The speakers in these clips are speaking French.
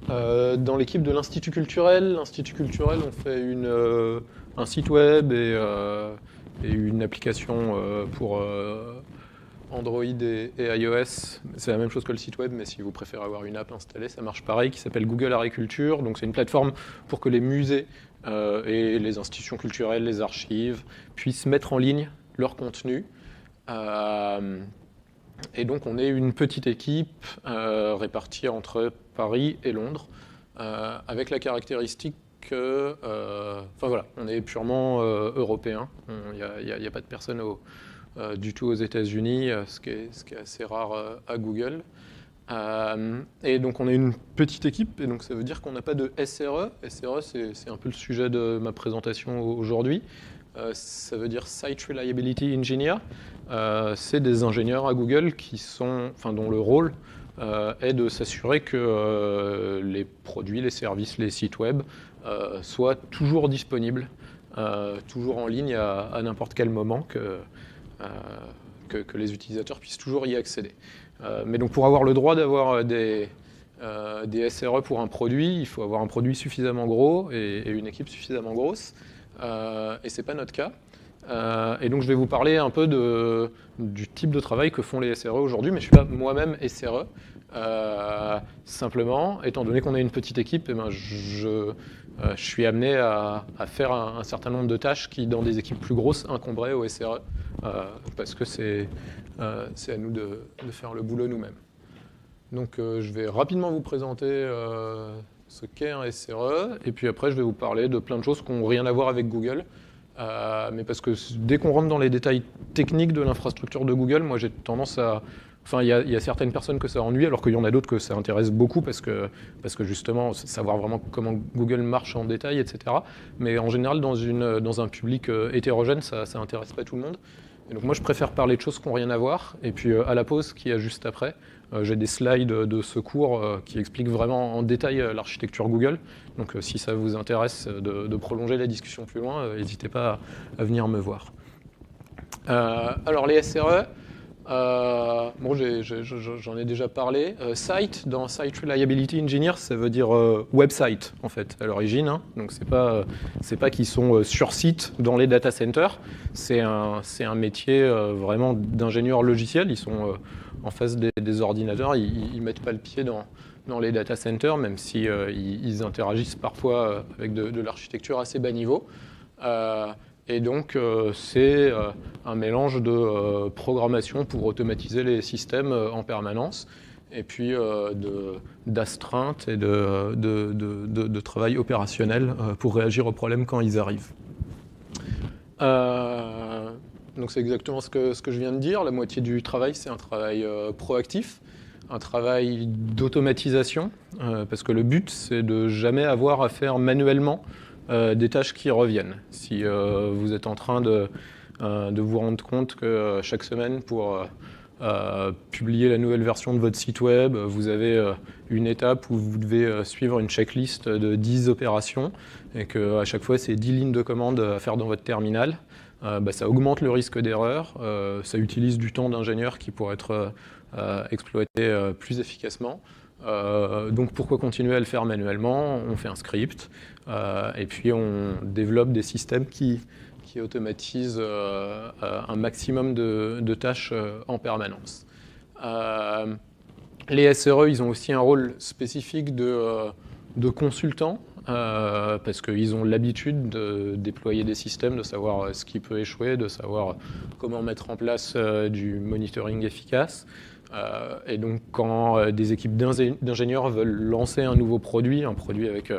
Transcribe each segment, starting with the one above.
Dans l'équipe de l'Institut culturel, on fait un site web et une application pour Android et iOS. C'est la même chose que le site web, mais si vous préférez avoir une app installée, ça marche pareil, qui s'appelle Google Agriculture. Donc c'est une plateforme pour que les musées et les institutions culturelles, les archives, puissent mettre en ligne leur contenu. Euh, et donc on est une petite équipe répartie entre Paris et Londres, avec la caractéristique que, enfin voilà, on est purement européen. Il n'y a pas de personne du tout aux États-Unis, ce qui est assez rare à Google. Et donc on est une petite équipe, et donc ça veut dire qu'on n'a pas de SRE. SRE, c'est un peu le sujet de ma présentation aujourd'hui. Ça veut dire Site Reliability Engineer. C'est des ingénieurs à Google dont le rôle est de s'assurer que les produits, les services, les sites web soient toujours disponibles, toujours en ligne à n'importe quel moment, que les utilisateurs puissent toujours y accéder. Mais donc pour avoir le droit d'avoir des SRE pour un produit, il faut avoir un produit suffisamment gros et une équipe suffisamment grosse. Et ce n'est pas notre cas. Et donc je vais vous parler un peu du type de travail que font les SRE aujourd'hui, mais je ne suis pas moi-même SRE. Simplement, étant donné qu'on est une petite équipe, eh ben, je suis amené à faire un certain nombre de tâches qui, dans des équipes plus grosses, incomberaient aux SRE, parce que c'est à nous de faire le boulot nous-mêmes. Donc je vais rapidement vous présenter ce qu'est un SRE, et puis après je vais vous parler de plein de choses qui n'ont rien à voir avec Google. Mais parce que dès qu'on rentre dans les détails techniques de l'infrastructure de Google, moi j'ai tendance à... Enfin, il y a certaines personnes que ça ennuie, alors qu'il y en a d'autres que ça intéresse beaucoup, parce que justement, savoir vraiment comment Google marche en détail, etc. Mais en général, dans un public hétérogène, ça intéresse pas tout le monde. Et donc moi, je préfère parler de choses qui n'ont rien à voir. Et puis à la pause, qui est juste après, j'ai des slides de ce cours qui expliquent vraiment en détail l'architecture Google. Donc si ça vous intéresse de prolonger la discussion plus loin, n'hésitez pas à venir me voir. Alors les SRE, bon, j'en ai déjà parlé. Site, dans Site Reliability Engineer, ça veut dire website, en fait, à l'origine. Hein. Donc, c'est pas qu'ils sont sur site dans les data centers. C'est un métier vraiment d'ingénieur logiciel. Ils sont en face des ordinateurs. Ils mettent pas le pied dans les data centers, même si ils interagissent parfois avec de l'architecture assez bas niveau. Et donc, c'est un mélange de programmation pour automatiser les systèmes en permanence, et puis d'astreinte et de travail opérationnel pour réagir aux problèmes quand ils arrivent. Donc c'est exactement ce que je viens de dire. La moitié du travail, c'est un travail proactif, un travail d'automatisation, parce que le but, c'est de jamais avoir à faire manuellement des tâches qui reviennent. Si vous êtes en train de vous rendre compte que chaque semaine, pour publier la nouvelle version de votre site web, vous avez une étape où vous devez suivre une checklist de 10 opérations, et qu'à chaque fois, c'est 10 lignes de commande à faire dans votre terminal, ça augmente le risque d'erreur, ça utilise du temps d'ingénieur qui pourrait être exploité plus efficacement. Donc pourquoi continuer à le faire manuellement? On fait un script et puis on développe des systèmes qui automatisent un maximum de tâches en permanence. Les SRE, ils ont aussi un rôle spécifique de consultant, parce qu'ils ont l'habitude de déployer des systèmes, de savoir ce qui peut échouer, de savoir comment mettre en place du monitoring efficace. Et donc quand des équipes d'ingénieurs veulent lancer un nouveau produit, un produit avec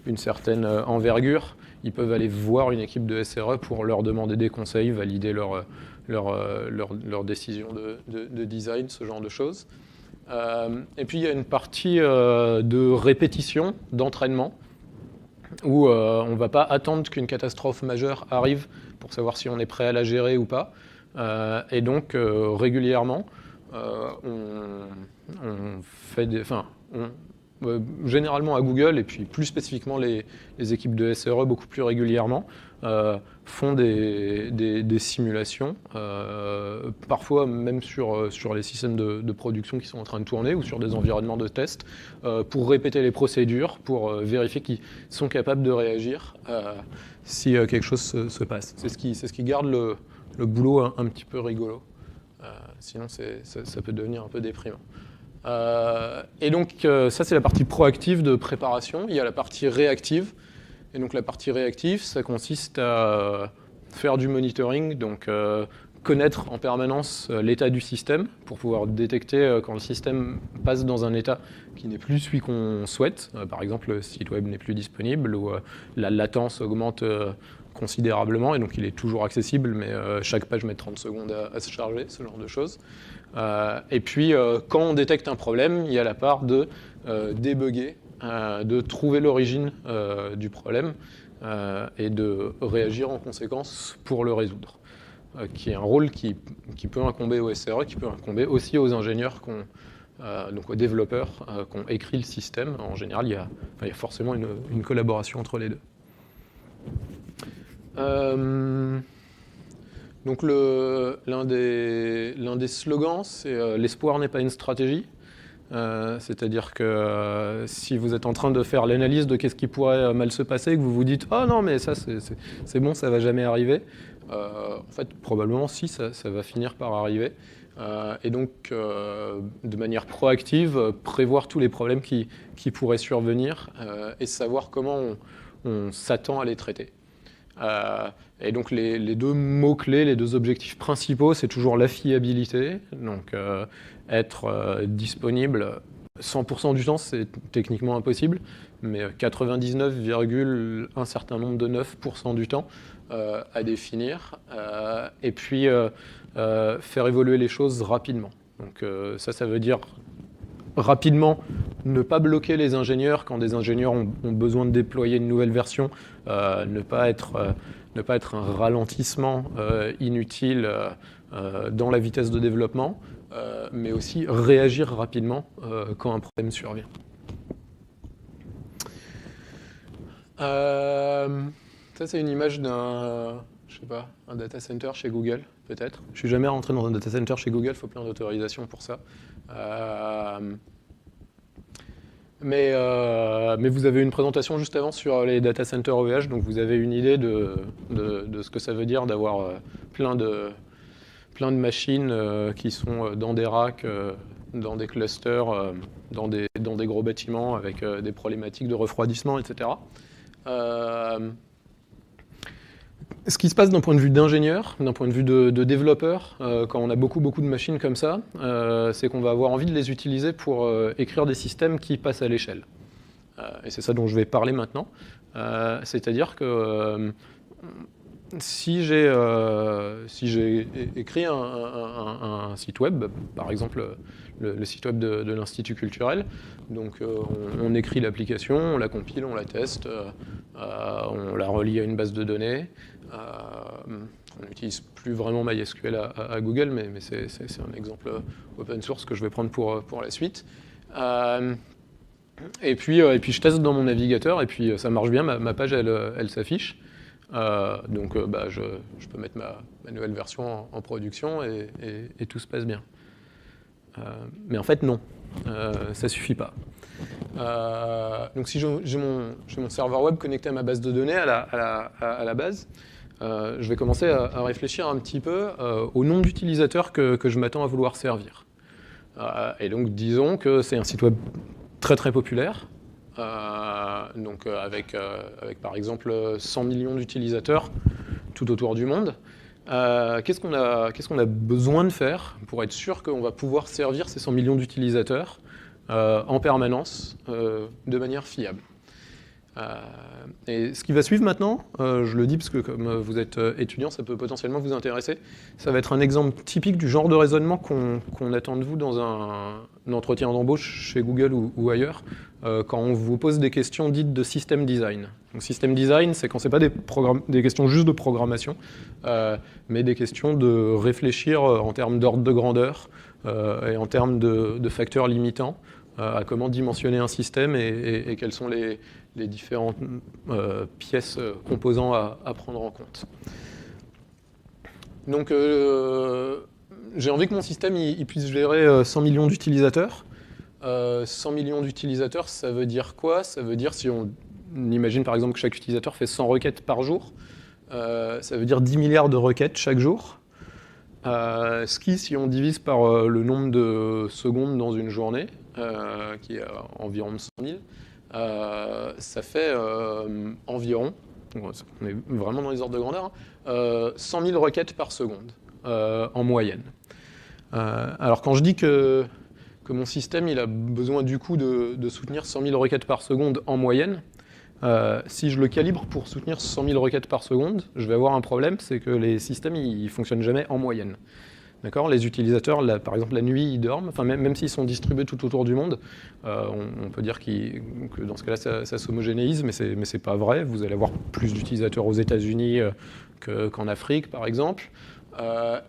une certaine envergure, ils peuvent aller voir une équipe de SRE pour leur demander des conseils, valider leur décision de design, ce genre de choses. Et puis il y a une partie de répétition, d'entraînement, où on ne va pas attendre qu'une catastrophe majeure arrive pour savoir si on est prêt à la gérer ou pas. Et donc régulièrement, on généralement à Google, et puis plus spécifiquement les équipes de SRE beaucoup plus régulièrement, font des simulations, parfois même sur les systèmes de production qui sont en train de tourner ou sur des environnements de test, pour répéter les procédures, pour vérifier qu'ils sont capables de réagir si quelque chose se passe. C'est ce qui garde le boulot un petit peu rigolo. Sinon, ça peut devenir un peu déprimant. Et donc, ça, c'est la partie proactive de préparation. Il y a la partie réactive. Et donc, la partie réactive, ça consiste à faire du monitoring, donc connaître en permanence l'état du système pour pouvoir détecter quand le système passe dans un état qui n'est plus celui qu'on souhaite. Par exemple, le site web n'est plus disponible ou la latence augmente considérablement et donc il est toujours accessible, mais chaque page met 30 secondes à se charger, ce genre de choses. Et puis, quand on détecte un problème, il y a la part de débugger, de trouver l'origine du problème et de réagir en conséquence pour le résoudre, qui est un rôle qui peut incomber au SRE, qui peut incomber aussi aux ingénieurs, donc aux développeurs qui ont écrit le système. En général, il y a forcément une collaboration entre les deux. Donc l'un des slogans, c'est l'espoir n'est pas une stratégie. C'est-à-dire que si vous êtes en train de faire l'analyse de qu'est-ce qui pourrait mal se passer, que vous vous dites « Ah non, mais ça c'est bon, ça va jamais arriver », en fait, probablement si, ça va finir par arriver. Et donc, de manière proactive, prévoir tous les problèmes qui pourraient survenir et savoir comment on s'attend à les traiter. Et donc les deux mots-clés, les deux objectifs principaux, c'est toujours la fiabilité. Donc être disponible 100% du temps, c'est techniquement impossible, mais 99, un certain nombre de 9% du temps à définir. Et puis faire évoluer les choses rapidement. Donc ça veut dire rapidement ne pas bloquer les ingénieurs quand des ingénieurs ont besoin de déployer une nouvelle version, ne pas être un ralentissement inutile dans la vitesse de développement, mais aussi réagir rapidement quand un problème survient. Ça, c'est une image d'un data center chez Google, peut-être. Je ne suis jamais rentré dans un data center chez Google, il faut plein d'autorisations pour ça. Mais vous avez une présentation juste avant sur les data centers OVH, donc vous avez une idée de ce que ça veut dire d'avoir plein de machines qui sont dans des racks, dans des clusters, dans des gros bâtiments avec des problématiques de refroidissement, etc. Ce qui se passe d'un point de vue d'ingénieur, d'un point de vue de développeur, quand on a beaucoup de machines comme ça, c'est qu'on va avoir envie de les utiliser pour écrire des systèmes qui passent à l'échelle. Et c'est ça dont je vais parler maintenant. C'est-à-dire que si j'ai écrit un site web, par exemple le site web de l'Institut culturel, donc on écrit l'application, on la compile, on la teste, on la relie à une base de données. On n'utilise plus vraiment MySQL à Google, mais c'est un exemple open source que je vais prendre pour la suite. Et puis je teste dans mon navigateur, et puis ça marche bien, ma page elle s'affiche. Donc je peux mettre ma nouvelle version en production et tout se passe bien. Mais en fait non, ça suffit pas. Donc si j'ai mon serveur web connecté à ma base de données à la base, je vais commencer à réfléchir un petit peu au nombre d'utilisateurs que je m'attends à vouloir servir. Et donc disons que c'est un site web très très populaire, donc avec par exemple 100 millions d'utilisateurs tout autour du monde. Qu'est-ce qu'on a besoin de faire pour être sûr qu'on va pouvoir servir ces 100 millions d'utilisateurs en permanence de manière fiable? Et ce qui va suivre maintenant, je le dis parce que comme vous êtes étudiant, ça peut potentiellement vous intéresser, ça va être un exemple typique du genre de raisonnement qu'on attend de vous dans un entretien d'embauche chez Google ou ailleurs, quand on vous pose des questions dites de system design. Donc system design, c'est quand c'est pas des questions juste de programmation, mais des questions de réfléchir en termes d'ordre de grandeur et en termes de facteurs limitants, à comment dimensionner un système et quelles sont les différentes pièces, composants à prendre en compte. Donc, j'ai envie que mon système il puisse gérer 100 millions d'utilisateurs. 100 millions d'utilisateurs, ça veut dire quoi? Ça veut dire, si on imagine par exemple que chaque utilisateur fait 100 requêtes par jour, ça veut dire 10 milliards de requêtes chaque jour. Ce qui, si on divise par le nombre de secondes dans une journée, qui est environ 100 000, ça fait environ, on est vraiment dans les ordres de grandeur, 100 000 requêtes par seconde, en moyenne. Alors quand je dis que mon système il a besoin du coup de soutenir 100 000 requêtes par seconde en moyenne, si je le calibre pour soutenir 100 000 requêtes par seconde, je vais avoir un problème, c'est que les systèmes ils fonctionnent jamais en moyenne. D'accord ? Les utilisateurs, par exemple la nuit, ils dorment, enfin, même s'ils sont distribués tout autour du monde, on peut dire que dans ce cas-là ça s'homogénéise, mais c'est pas vrai. Vous allez avoir plus d'utilisateurs aux États-Unis qu'en Afrique par exemple.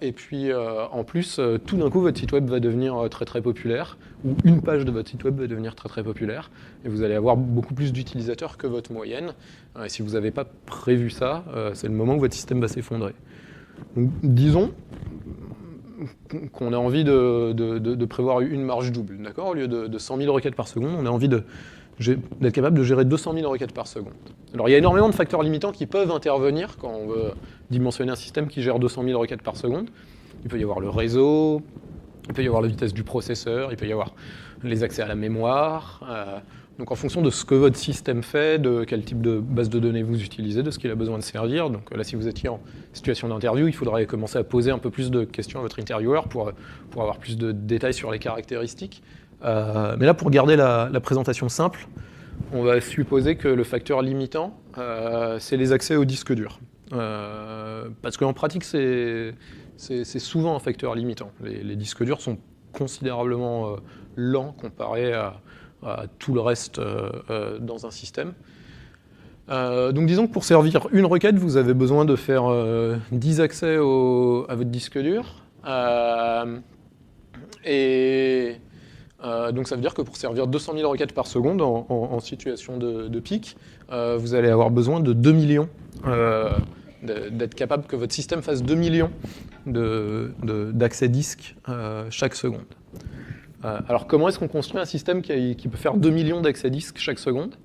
Et puis en plus, tout d'un coup votre site web va devenir très très populaire, ou une page de votre site web va devenir très très populaire, et vous allez avoir beaucoup plus d'utilisateurs que votre moyenne. Et si vous n'avez pas prévu ça, c'est le moment où votre système va s'effondrer. Donc, disons qu'on a envie de prévoir une marge double, d'accord ? Au lieu de 100 000 requêtes par seconde, on a envie d'être capable de gérer 200 000 requêtes par seconde. Alors il y a énormément de facteurs limitants qui peuvent intervenir quand on veut dimensionner un système qui gère 200 000 requêtes par seconde. Il peut y avoir le réseau, il peut y avoir la vitesse du processeur, il peut y avoir les accès à la mémoire. Donc en fonction de ce que votre système fait, de quel type de base de données vous utilisez, de ce qu'il a besoin de servir. Donc là, si vous étiez en situation d'interview, il faudrait commencer à poser un peu plus de questions à votre intervieweur pour avoir plus de détails sur les caractéristiques. Mais là, pour garder la présentation simple, on va supposer que le facteur limitant, c'est les accès au disque dur. Parce qu'en pratique, c'est souvent un facteur limitant. Les disques durs sont considérablement lents comparés à tout le reste dans un système. Donc disons que pour servir une requête, vous avez besoin de faire 10 accès à votre disque dur. Donc ça veut dire que pour servir 200 000 requêtes par seconde en situation de pic, vous allez avoir besoin de 2 millions, d'être capable que votre système fasse 2 millions d'accès disque chaque seconde. Alors comment est-ce qu'on construit un système qui peut faire 2 millions d'accès disque chaque seconde ?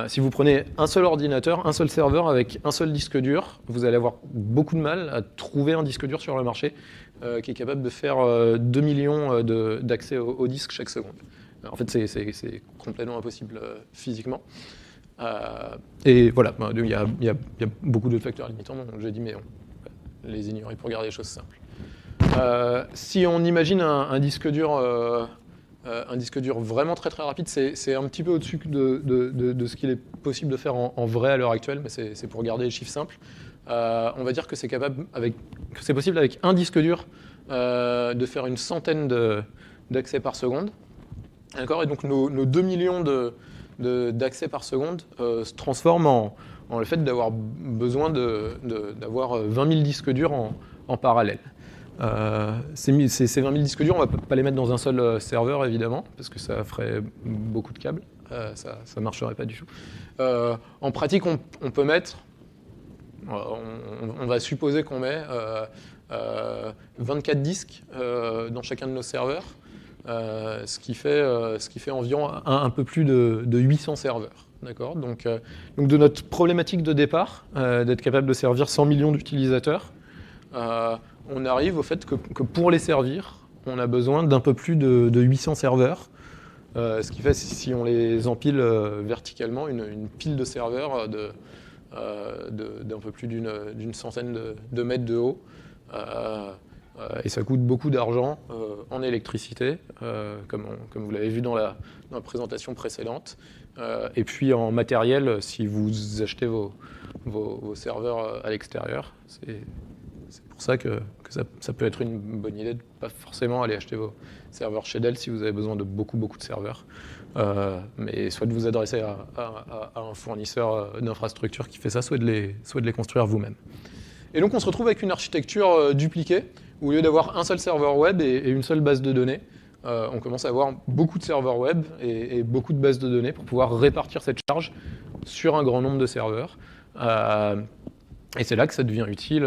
Si vous prenez un seul ordinateur, un seul serveur avec un seul disque dur, vous allez avoir beaucoup de mal à trouver un disque dur sur le marché qui est capable de faire 2 millions d'accès au disque chaque seconde. En fait, c'est complètement impossible physiquement. Et voilà, il y a beaucoup d'autres facteurs limitants, donc j'ai dit, mais on les ignorer pour garder les choses simples. Si on imagine un disque dur vraiment très très rapide, c'est un petit peu au-dessus de ce qu'il est possible de faire en vrai à l'heure actuelle, mais c'est pour garder les chiffres simples. On va dire que c'est possible avec un disque dur de faire une centaine d'accès par seconde. D'accord ? Et donc nos 2 millions d'accès par seconde se transforment en le fait d'avoir besoin d'avoir 20 000 disques durs en parallèle. Ces 20 000 disques durs, on ne va pas les mettre dans un seul serveur, évidemment, parce que ça ferait beaucoup de câbles, ça ne marcherait pas du tout. En pratique, on peut mettre, on va supposer qu'on met 24 disques dans chacun de nos serveurs, ce qui fait environ un peu plus de 800 serveurs. D'accord ? Donc de notre problématique de départ, d'être capable de servir 100 millions d'utilisateurs, on arrive au fait que pour les servir, on a besoin d'un peu plus de 800 serveurs, ce qui fait, si on les empile verticalement, une pile de serveurs d'un peu plus d'une centaine de mètres de haut, et ça coûte beaucoup d'argent en électricité, comme vous l'avez vu dans la présentation précédente, et puis en matériel, si vous achetez vos serveurs à l'extérieur, c'est pour ça que ça peut être une bonne idée de ne pas forcément aller acheter vos serveurs chez Dell si vous avez besoin de beaucoup de serveurs, mais soit de vous adresser à un fournisseur d'infrastructure qui fait ça, soit de les construire vous-même. Et donc on se retrouve avec une architecture dupliquée, où au lieu d'avoir un seul serveur web et une seule base de données, on commence à avoir beaucoup de serveurs web et beaucoup de bases de données pour pouvoir répartir cette charge sur un grand nombre de serveurs. Et c'est là que ça devient utile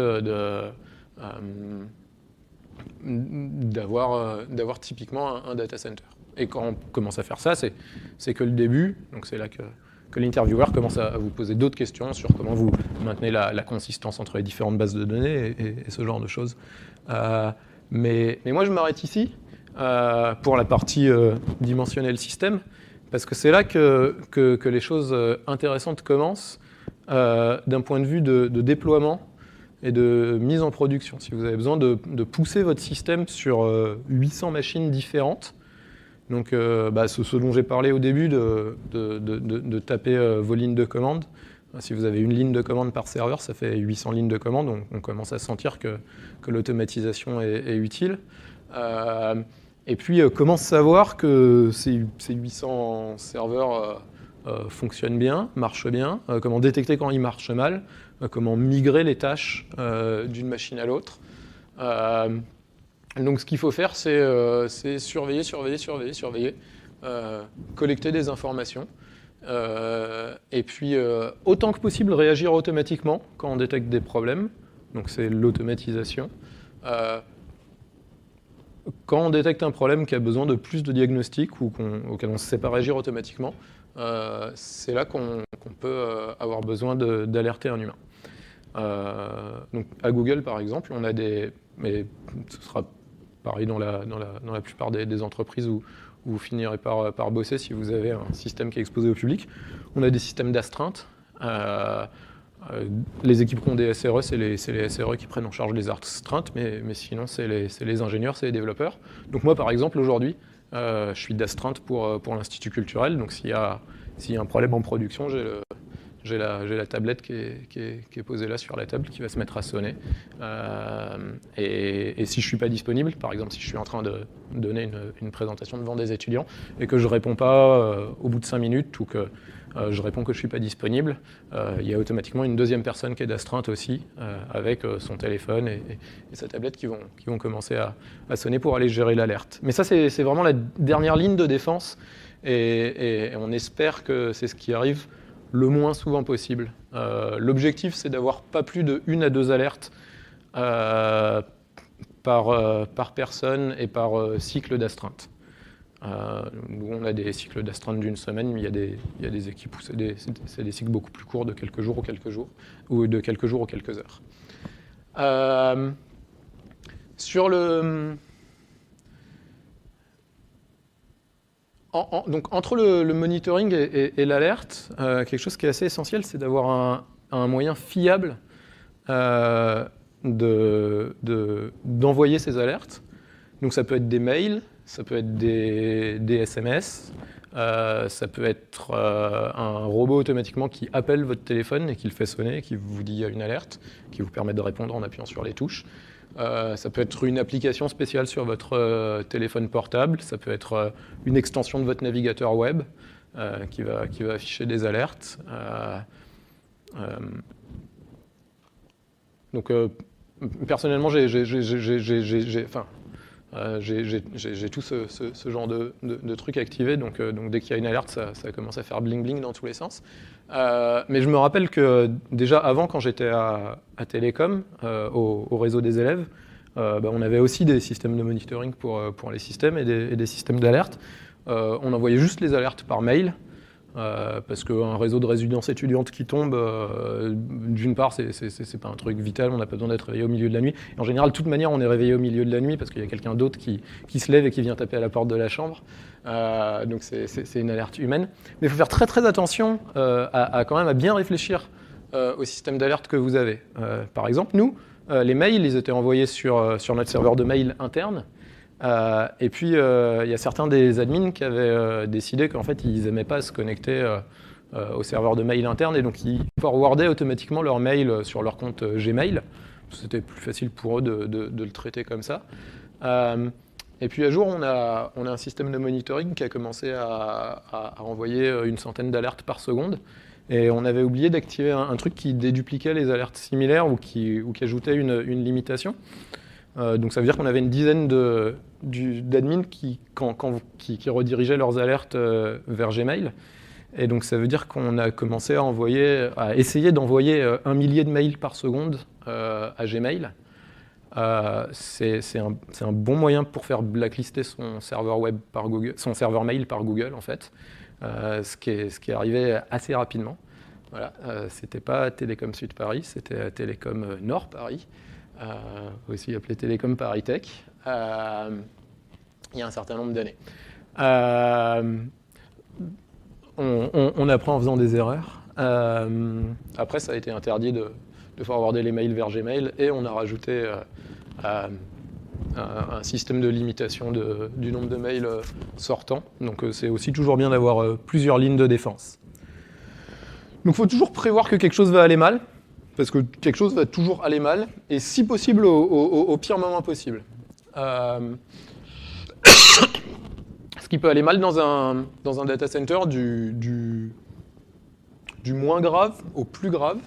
d'avoir typiquement un data center. Et quand on commence à faire ça, c'est que le début, donc c'est là que l'intervieweur commence à vous poser d'autres questions sur comment vous maintenez la consistance entre les différentes bases de données et ce genre de choses. Mais moi, je m'arrête ici pour la partie dimensionnel système, parce que c'est là que les choses intéressantes commencent d'un point de vue de déploiement et de mise en production. Si vous avez besoin de pousser votre système sur 800 machines différentes, donc ce dont j'ai parlé au début de taper vos lignes de commande, si vous avez une ligne de commande par serveur, ça fait 800 lignes de commande, donc on commence à sentir que l'automatisation est utile. Et puis, comment savoir que ces 800 serveurs fonctionnent bien, marchent bien, comment détecter quand ils marchent mal, comment migrer les tâches d'une machine à l'autre. Donc ce qu'il faut faire, c'est surveiller, collecter des informations, et puis autant que possible réagir automatiquement quand on détecte des problèmes, donc c'est l'automatisation. Quand on détecte un problème qui a besoin de plus de diagnostic ou auquel on ne sait pas réagir automatiquement, c'est là qu'on peut avoir besoin d'alerter un humain. Donc à Google, par exemple, on a mais ce sera pareil dans la plupart des entreprises où vous finirez par bosser si vous avez un système qui est exposé au public. On a des systèmes d'astreinte. Les équipes qui ont des SRE, c'est les SRE qui prennent en charge les astreintes, mais sinon, c'est les ingénieurs, c'est les développeurs. Donc moi, par exemple, aujourd'hui, je suis d'astreinte pour l'Institut culturel. Donc s'il y a un problème en production, j'ai la tablette qui est posée là sur la table, qui va se mettre à sonner. Et si je ne suis pas disponible, par exemple si je suis en train de donner une présentation devant des étudiants et que je ne réponds pas au bout de 5 minutes ou que je réponds que je ne suis pas disponible, il y a automatiquement une deuxième personne qui est d'astreinte aussi, avec son téléphone et sa tablette qui vont commencer à sonner pour aller gérer l'alerte. Mais ça, c'est vraiment la dernière ligne de défense et on espère que c'est ce qui arrive le moins souvent possible. L'objectif, c'est d'avoir pas plus de 1 à 2 alertes par personne et par cycle d'astreinte. Nous, on a des cycles d'astreinte d'une semaine, mais il y a des équipes où c'est des cycles beaucoup plus courts, de quelques jours ou de quelques jours ou quelques heures. Donc, entre le monitoring et l'alerte, quelque chose qui est assez essentiel, c'est d'avoir un moyen fiable d'envoyer ces alertes. Donc ça peut être des mails, ça peut être des SMS, ça peut être un robot automatiquement qui appelle votre téléphone et qui le fait sonner, et qui vous dit une alerte, qui vous permet de répondre en appuyant sur les touches. Ça peut être une application spéciale sur votre téléphone portable, ça peut être une extension de votre navigateur web qui va afficher des alertes. Donc personnellement, j'ai tout ce genre de trucs activés, donc dès qu'il y a une alerte, ça commence à faire bling bling dans tous les sens. Mais je me rappelle que déjà avant, quand j'étais à Télécom, au réseau des élèves, on avait aussi des systèmes de monitoring pour les systèmes et des systèmes d'alerte. On envoyait juste les alertes par mail, parce qu'un réseau de résidences étudiantes qui tombe, d'une part, c'est pas un truc vital, on n'a pas besoin d'être réveillé au milieu de la nuit. Et en général, de toute manière, on est réveillé au milieu de la nuit parce qu'il y a quelqu'un d'autre qui se lève et qui vient taper à la porte de la chambre. Donc c'est une alerte humaine. Mais il faut faire très très attention quand même à bien réfléchir au système d'alerte que vous avez. Par exemple, nous, les mails, ils étaient envoyés sur notre serveur de mail interne. Et puis, il y a certains des admins qui avaient décidé qu'en fait, ils n'aimaient pas se connecter au serveur de mail interne, et donc ils forwardaient automatiquement leur mail sur leur compte Gmail. C'était plus facile pour eux de le traiter comme ça. Et puis, un jour, on a un système de monitoring qui a commencé à envoyer une centaine d'alertes par seconde. Et on avait oublié d'activer un truc qui dédupliquait les alertes similaires ou qui ajoutait une limitation. Donc ça veut dire qu'on avait une dizaine d'admins qui redirigeaient leurs alertes vers Gmail. Et donc ça veut dire qu'on a commencé à essayer d'envoyer 1 millier de mails par seconde à Gmail. C'est un bon moyen pour faire blacklister son serveur web par Google, son serveur mail par Google en fait, ce qui est arrivé assez rapidement. Voilà, c'était pas Télécom Sud Paris, c'était Télécom Nord Paris, aussi appelé Télécom Paris Tech, il y a un certain nombre d'années. On apprend en faisant des erreurs. Après, ça a été interdit de forwarder les mails vers Gmail et on a rajouté un système de limitation du nombre de mails sortants. Donc c'est aussi toujours bien d'avoir plusieurs lignes de défense. Donc il faut toujours prévoir que quelque chose va aller mal, parce que quelque chose va toujours aller mal, et si possible au pire moment possible. Ce qui peut aller mal dans un data center du moins grave au plus grave,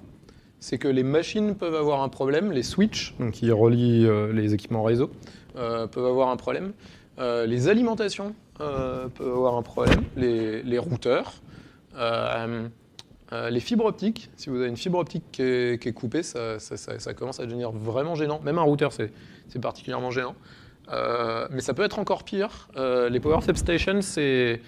c'est que les machines peuvent avoir un problème, les switches, donc qui relient les équipements réseau, peuvent avoir un problème, les alimentations peuvent avoir un problème, les routeurs, les fibres optiques. Si vous avez une fibre optique qui est coupée, ça commence à devenir vraiment gênant. Même un routeur, c'est particulièrement gênant. Mais ça peut être encore pire. Les power substations, c'est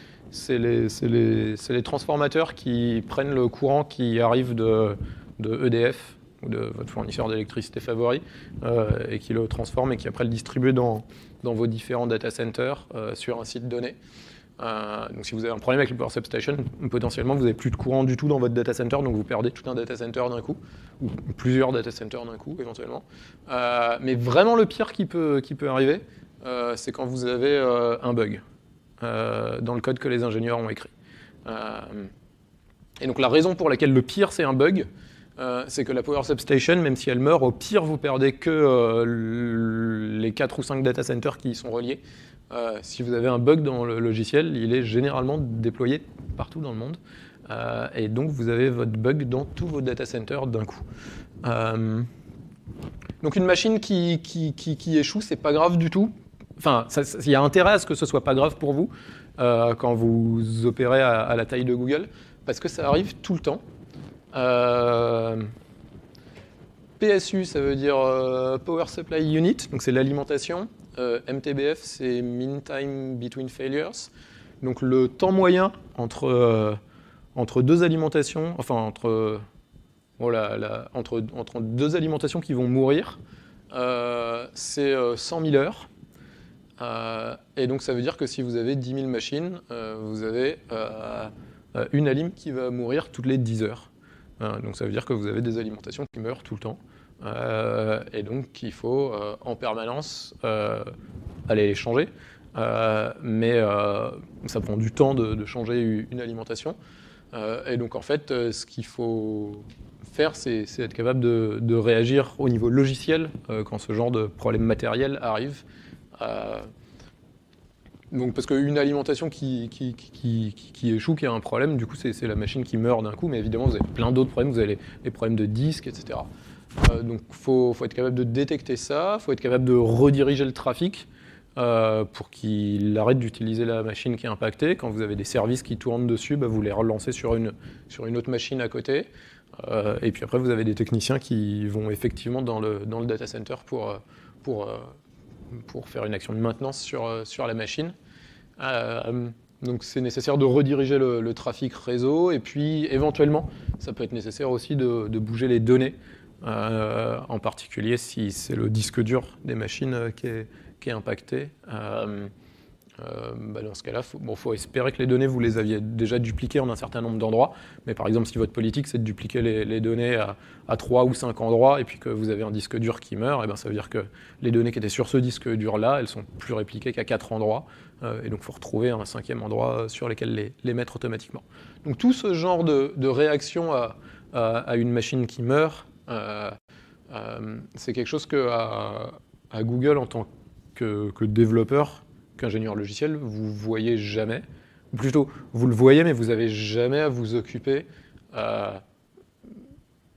les transformateurs qui prennent le courant qui arrive de EDF, ou de votre fournisseur d'électricité favori, et qui le transforme et qui après le distribue dans vos différents data centers sur un site donné. Donc si vous avez un problème avec le power substation, potentiellement vous n'avez plus de courant du tout dans votre data center, donc vous perdez tout un data center d'un coup, ou plusieurs data centers d'un coup éventuellement. Mais vraiment le pire qui peut arriver, c'est quand vous avez un bug dans le code que les ingénieurs ont écrit. Et donc la raison pour laquelle le pire c'est un bug, c'est que la power substation, même si elle meurt, au pire vous perdez que les 4 ou 5 data centers qui y sont reliés. Si vous avez un bug dans le logiciel, il est généralement déployé partout dans le monde. Et donc vous avez votre bug dans tous vos data centers d'un coup. Donc une machine qui échoue, c'est pas grave du tout. Enfin, il y a intérêt à ce que ce soit pas grave pour vous quand vous opérez à la taille de Google, parce que ça arrive tout le temps. PSU, ça veut dire Power Supply Unit, donc c'est l'alimentation. MTBF, c'est Mean Time Between Failures. Donc le temps moyen entre deux alimentations, enfin entre deux alimentations qui vont mourir, c'est 100 000 heures. Et donc ça veut dire que si vous avez 10 000 machines, vous avez une alim qui va mourir toutes les 10 heures. Donc ça veut dire que vous avez des alimentations qui meurent tout le temps. Et donc il faut en permanence aller les changer. Mais ça prend du temps de changer une alimentation. Et donc en fait, ce qu'il faut faire, c'est être capable de réagir au niveau logiciel quand ce genre de problème matériel arrive. Donc parce qu'une alimentation qui échoue, qui a un problème, du coup c'est la machine qui meurt d'un coup, mais évidemment vous avez plein d'autres problèmes, vous avez les problèmes de disque, etc. Donc il faut être capable de détecter ça, il faut être capable de rediriger le trafic pour qu'il arrête d'utiliser la machine qui est impactée. Quand vous avez des services qui tournent dessus, vous les relancez sur une autre machine à côté. Et puis après vous avez des techniciens qui vont effectivement dans le data center pour faire une action de maintenance sur la machine. Donc c'est nécessaire de rediriger le trafic réseau, et puis éventuellement ça peut être nécessaire aussi de bouger les données, en particulier si c'est le disque dur des machines qui est impacté. Dans ce cas-là, faut espérer que les données, vous les aviez déjà dupliquées en un certain nombre d'endroits. Mais par exemple, si votre politique, c'est de dupliquer les données à 3 ou 5 endroits, et puis que vous avez un disque dur qui meurt, et ça veut dire que les données qui étaient sur ce disque dur-là, elles sont plus répliquées qu'à 4 endroits. Et donc, il faut retrouver un 5e endroit sur lesquels les mettre automatiquement. Donc, tout ce genre de réaction à une machine qui meurt, c'est quelque chose que à Google, en tant que développeur, qu'ingénieur logiciel, vous voyez jamais. Ou plutôt, vous le voyez, mais vous n'avez jamais à vous occuper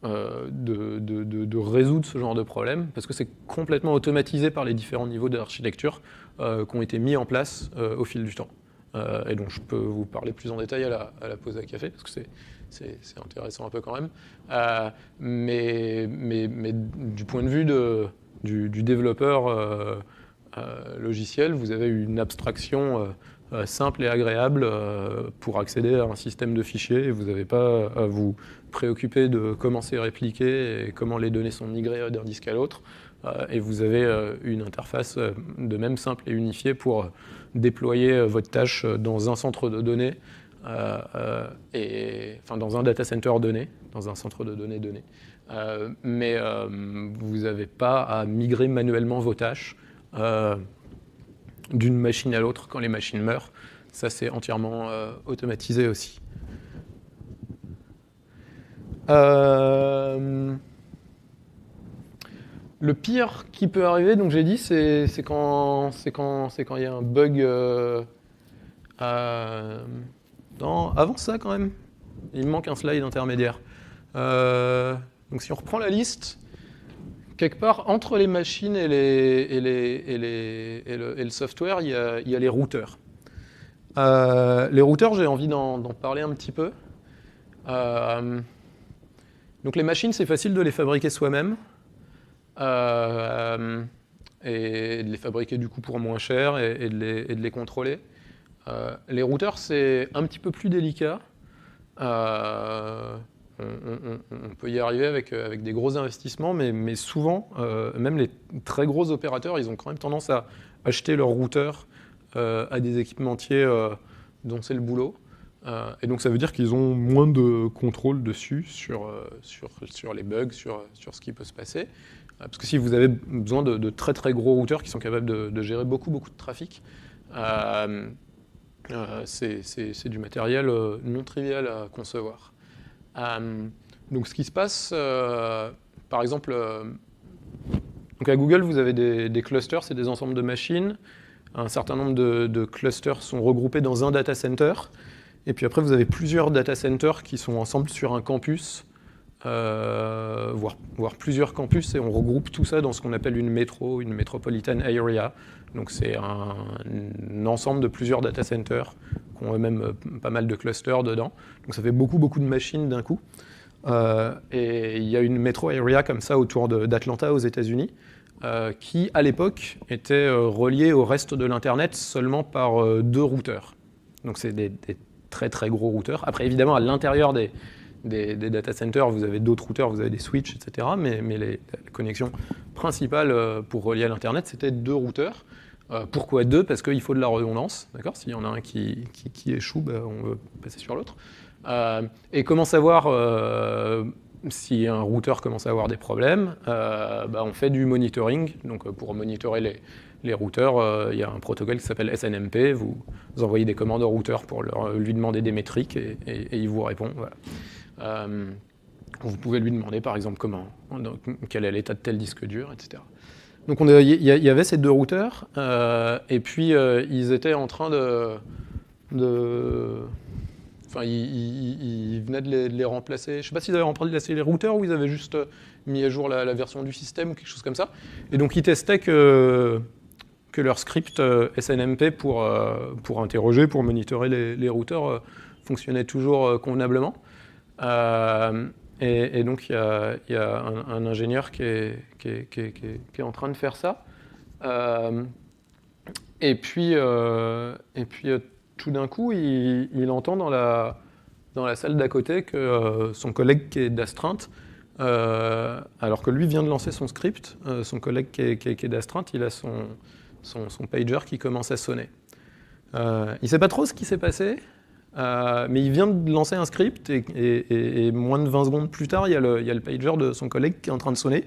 de résoudre ce genre de problème, parce que c'est complètement automatisé par les différents niveaux d'architecture qui ont été mis en place au fil du temps. Et donc je peux vous parler plus en détail à la pause à café, parce que c'est intéressant un peu quand même. Mais du point de vue du développeur logiciel, vous avez une abstraction simple et agréable pour accéder à un système de fichiers, et vous n'avez pas à vous préoccuper de comment c'est répliqué et comment les données sont migrées d'un disque à l'autre. Et vous avez une interface de même simple et unifiée pour déployer votre tâche dans un centre de données, enfin dans un data center donné, dans un centre de données donné. Mais vous n'avez pas à migrer manuellement vos tâches d'une machine à l'autre quand les machines meurent. Ça, c'est entièrement automatisé aussi. Le pire qui peut arriver, donc j'ai dit, c'est quand il y a un bug. Non, avant ça quand même, il me manque un slide intermédiaire. Donc si on reprend la liste, quelque part entre les machines et le software, il y a les routeurs. Les routeurs, j'ai envie d'en parler un petit peu. Donc les machines, c'est facile de les fabriquer soi-même. Et de les fabriquer du coup pour moins cher et de les contrôler. Les routeurs, c'est un petit peu plus délicat. On peut y arriver avec des gros investissements, mais souvent, même les très gros opérateurs, ils ont quand même tendance à acheter leurs routeurs à des équipementiers dont c'est le boulot. Et donc ça veut dire qu'ils ont moins de contrôle dessus, sur les bugs, sur ce qui peut se passer. Parce que si vous avez besoin de très très gros routeurs qui sont capables de gérer beaucoup de trafic, c'est du matériel non trivial à concevoir. Donc ce qui se passe, par exemple, donc à Google, vous avez des clusters, c'est des ensembles de machines. Un certain nombre de clusters sont regroupés dans un data center. Et puis après, vous avez plusieurs data centers qui sont ensemble sur un campus, voire plusieurs campus, et on regroupe tout ça dans ce qu'on appelle une métro, une metropolitan area. Donc c'est un ensemble de plusieurs data centers qui ont eux-mêmes pas mal de clusters dedans. Donc ça fait beaucoup de machines d'un coup. Et il y a une metro area comme ça autour d'Atlanta aux États-Unis, qui à l'époque était reliée au reste de l'Internet seulement par 2 routeurs. Donc c'est des très très gros routeurs. Après évidemment à l'intérieur des data centers, vous avez d'autres routeurs, vous avez des switches, etc. Mais la connexion principale pour relier à l'Internet, c'était 2 routeurs. Pourquoi 2 ? Parce qu'il faut de la redondance. D'accord ? S'il y en a un qui échoue, on veut passer sur l'autre. Et comment savoir si un routeur commence à avoir des problèmes ? On fait du monitoring. Donc pour monitorer les routeurs, il y a un protocole qui s'appelle SNMP. Vous envoyez des commandes au routeur pour lui demander des métriques et il vous répond. Voilà. Vous pouvez lui demander par exemple quel est l'état de tel disque dur, etc. Donc il y avait ces 2 routeurs et puis ils étaient en train Enfin, ils venaient de les remplacer. Je ne sais pas s'ils avaient remplacé les routeurs ou ils avaient juste mis à jour la version du système ou quelque chose comme ça. Et donc ils testaient que leur script SNMP pour interroger, pour monitorer les routeurs fonctionnait toujours convenablement. Et donc il y a un ingénieur qui est en train de faire ça. Et puis tout d'un coup, il entend dans la salle d'à côté que son collègue qui est d'astreinte, alors que lui vient de lancer son script, son collègue qui est d'astreinte, il a son pager qui commence à sonner. Il ne sait pas trop ce qui s'est passé, mais il vient de lancer un script et moins de 20 secondes plus tard, il y a le pager de son collègue qui est en train de sonner.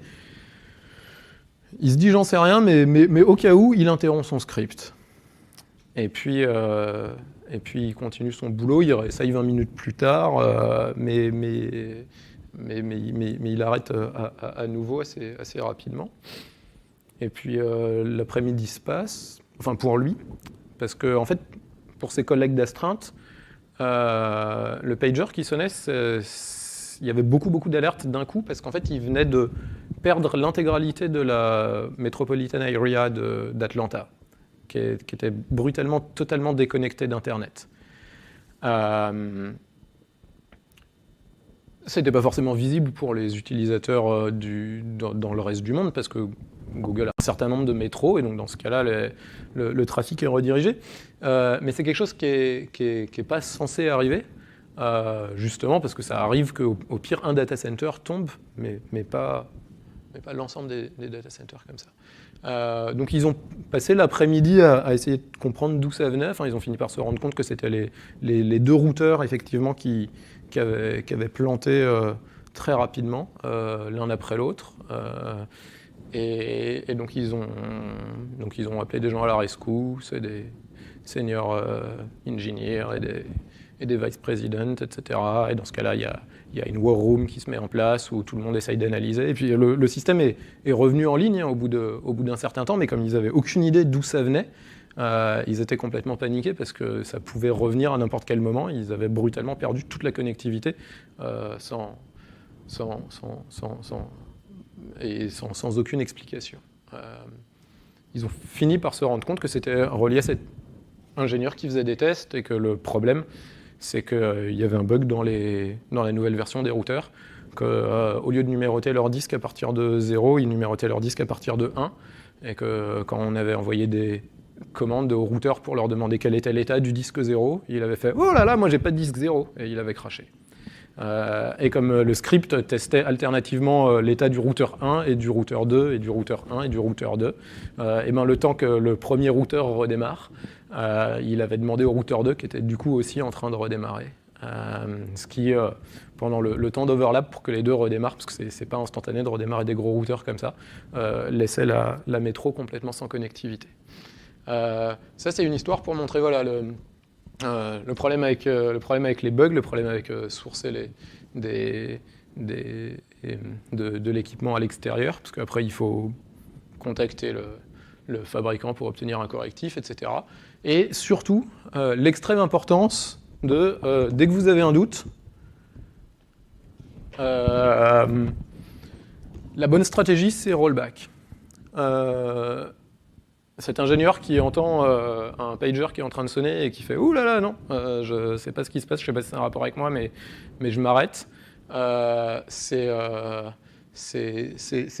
Il se dit j'en sais rien, mais au cas où, il interrompt son script. Et puis il continue son boulot, il réessaye 20 minutes plus tard, mais il arrête à nouveau assez rapidement. Et puis l'après-midi se passe, enfin pour lui, parce que en fait, pour ses collègues d'astreinte, le pager qui sonnait, il y avait beaucoup d'alertes d'un coup, parce qu'en fait, ils venaient de perdre l'intégralité de la metropolitan area d'Atlanta, qui était brutalement, totalement déconnectée d'Internet. C'était pas forcément visible pour les utilisateurs dans le reste du monde, parce que Google a un certain nombre de métros, et donc dans ce cas-là, le trafic est redirigé. Mais c'est quelque chose qui est pas censé arriver, justement parce que ça arrive qu'au pire, un data center tombe, mais pas l'ensemble des data centers comme ça. Donc ils ont passé l'après-midi à essayer de comprendre d'où ça venait. Enfin, ils ont fini par se rendre compte que c'était les deux routeurs, effectivement, qui avaient planté très rapidement, l'un après l'autre. Et donc ils ont appelé des gens à la rescousse, et des senior engineers et des vice presidents, etc. Et dans ce cas-là, il y a une war room qui se met en place où tout le monde essaye d'analyser. Et puis le système est revenu en ligne, hein, au bout d'un certain temps, mais comme ils n'avaient aucune idée d'où ça venait, ils étaient complètement paniqués parce que ça pouvait revenir à n'importe quel moment. Ils avaient brutalement perdu toute la connectivité sans aucune explication. Ils ont fini par se rendre compte que c'était relié à cet ingénieur qui faisait des tests, et que le problème, c'est qu'il y avait un bug dans la nouvelle version des routeurs, qu'au lieu de numéroter leur disque à partir de 0, ils numérotaient leur disque à partir de 1, et que quand on avait envoyé des commandes au routeur pour leur demander quel était l'état du disque 0, il avait fait « Oh là là, moi j'ai pas de disque 0 !» et il avait craché. Et comme le script testait alternativement l'état du routeur 1 et du routeur 2 et du routeur 1 et du routeur 2, et ben le temps que le premier routeur redémarre, il avait demandé au routeur 2 qui était du coup aussi en train de redémarrer. Ce qui, pendant le temps d'overlap pour que les deux redémarrent, parce que c'est pas instantané de redémarrer des gros routeurs comme ça, laissait la métro complètement sans connectivité. Ça, c'est une histoire pour montrer voilà, le problème avec les bugs, le problème avec sourcer de l'équipement à l'extérieur, parce qu'après, il faut contacter le fabricant pour obtenir un correctif, etc. Et surtout, l'extrême importance de, dès que vous avez un doute, la bonne stratégie, c'est rollback. Cet ingénieur qui entend un pager qui est en train de sonner et qui fait « Ouh là là, non, je ne sais pas ce qui se passe, je ne sais pas si c'est un rapport avec moi, mais je m'arrête », c'est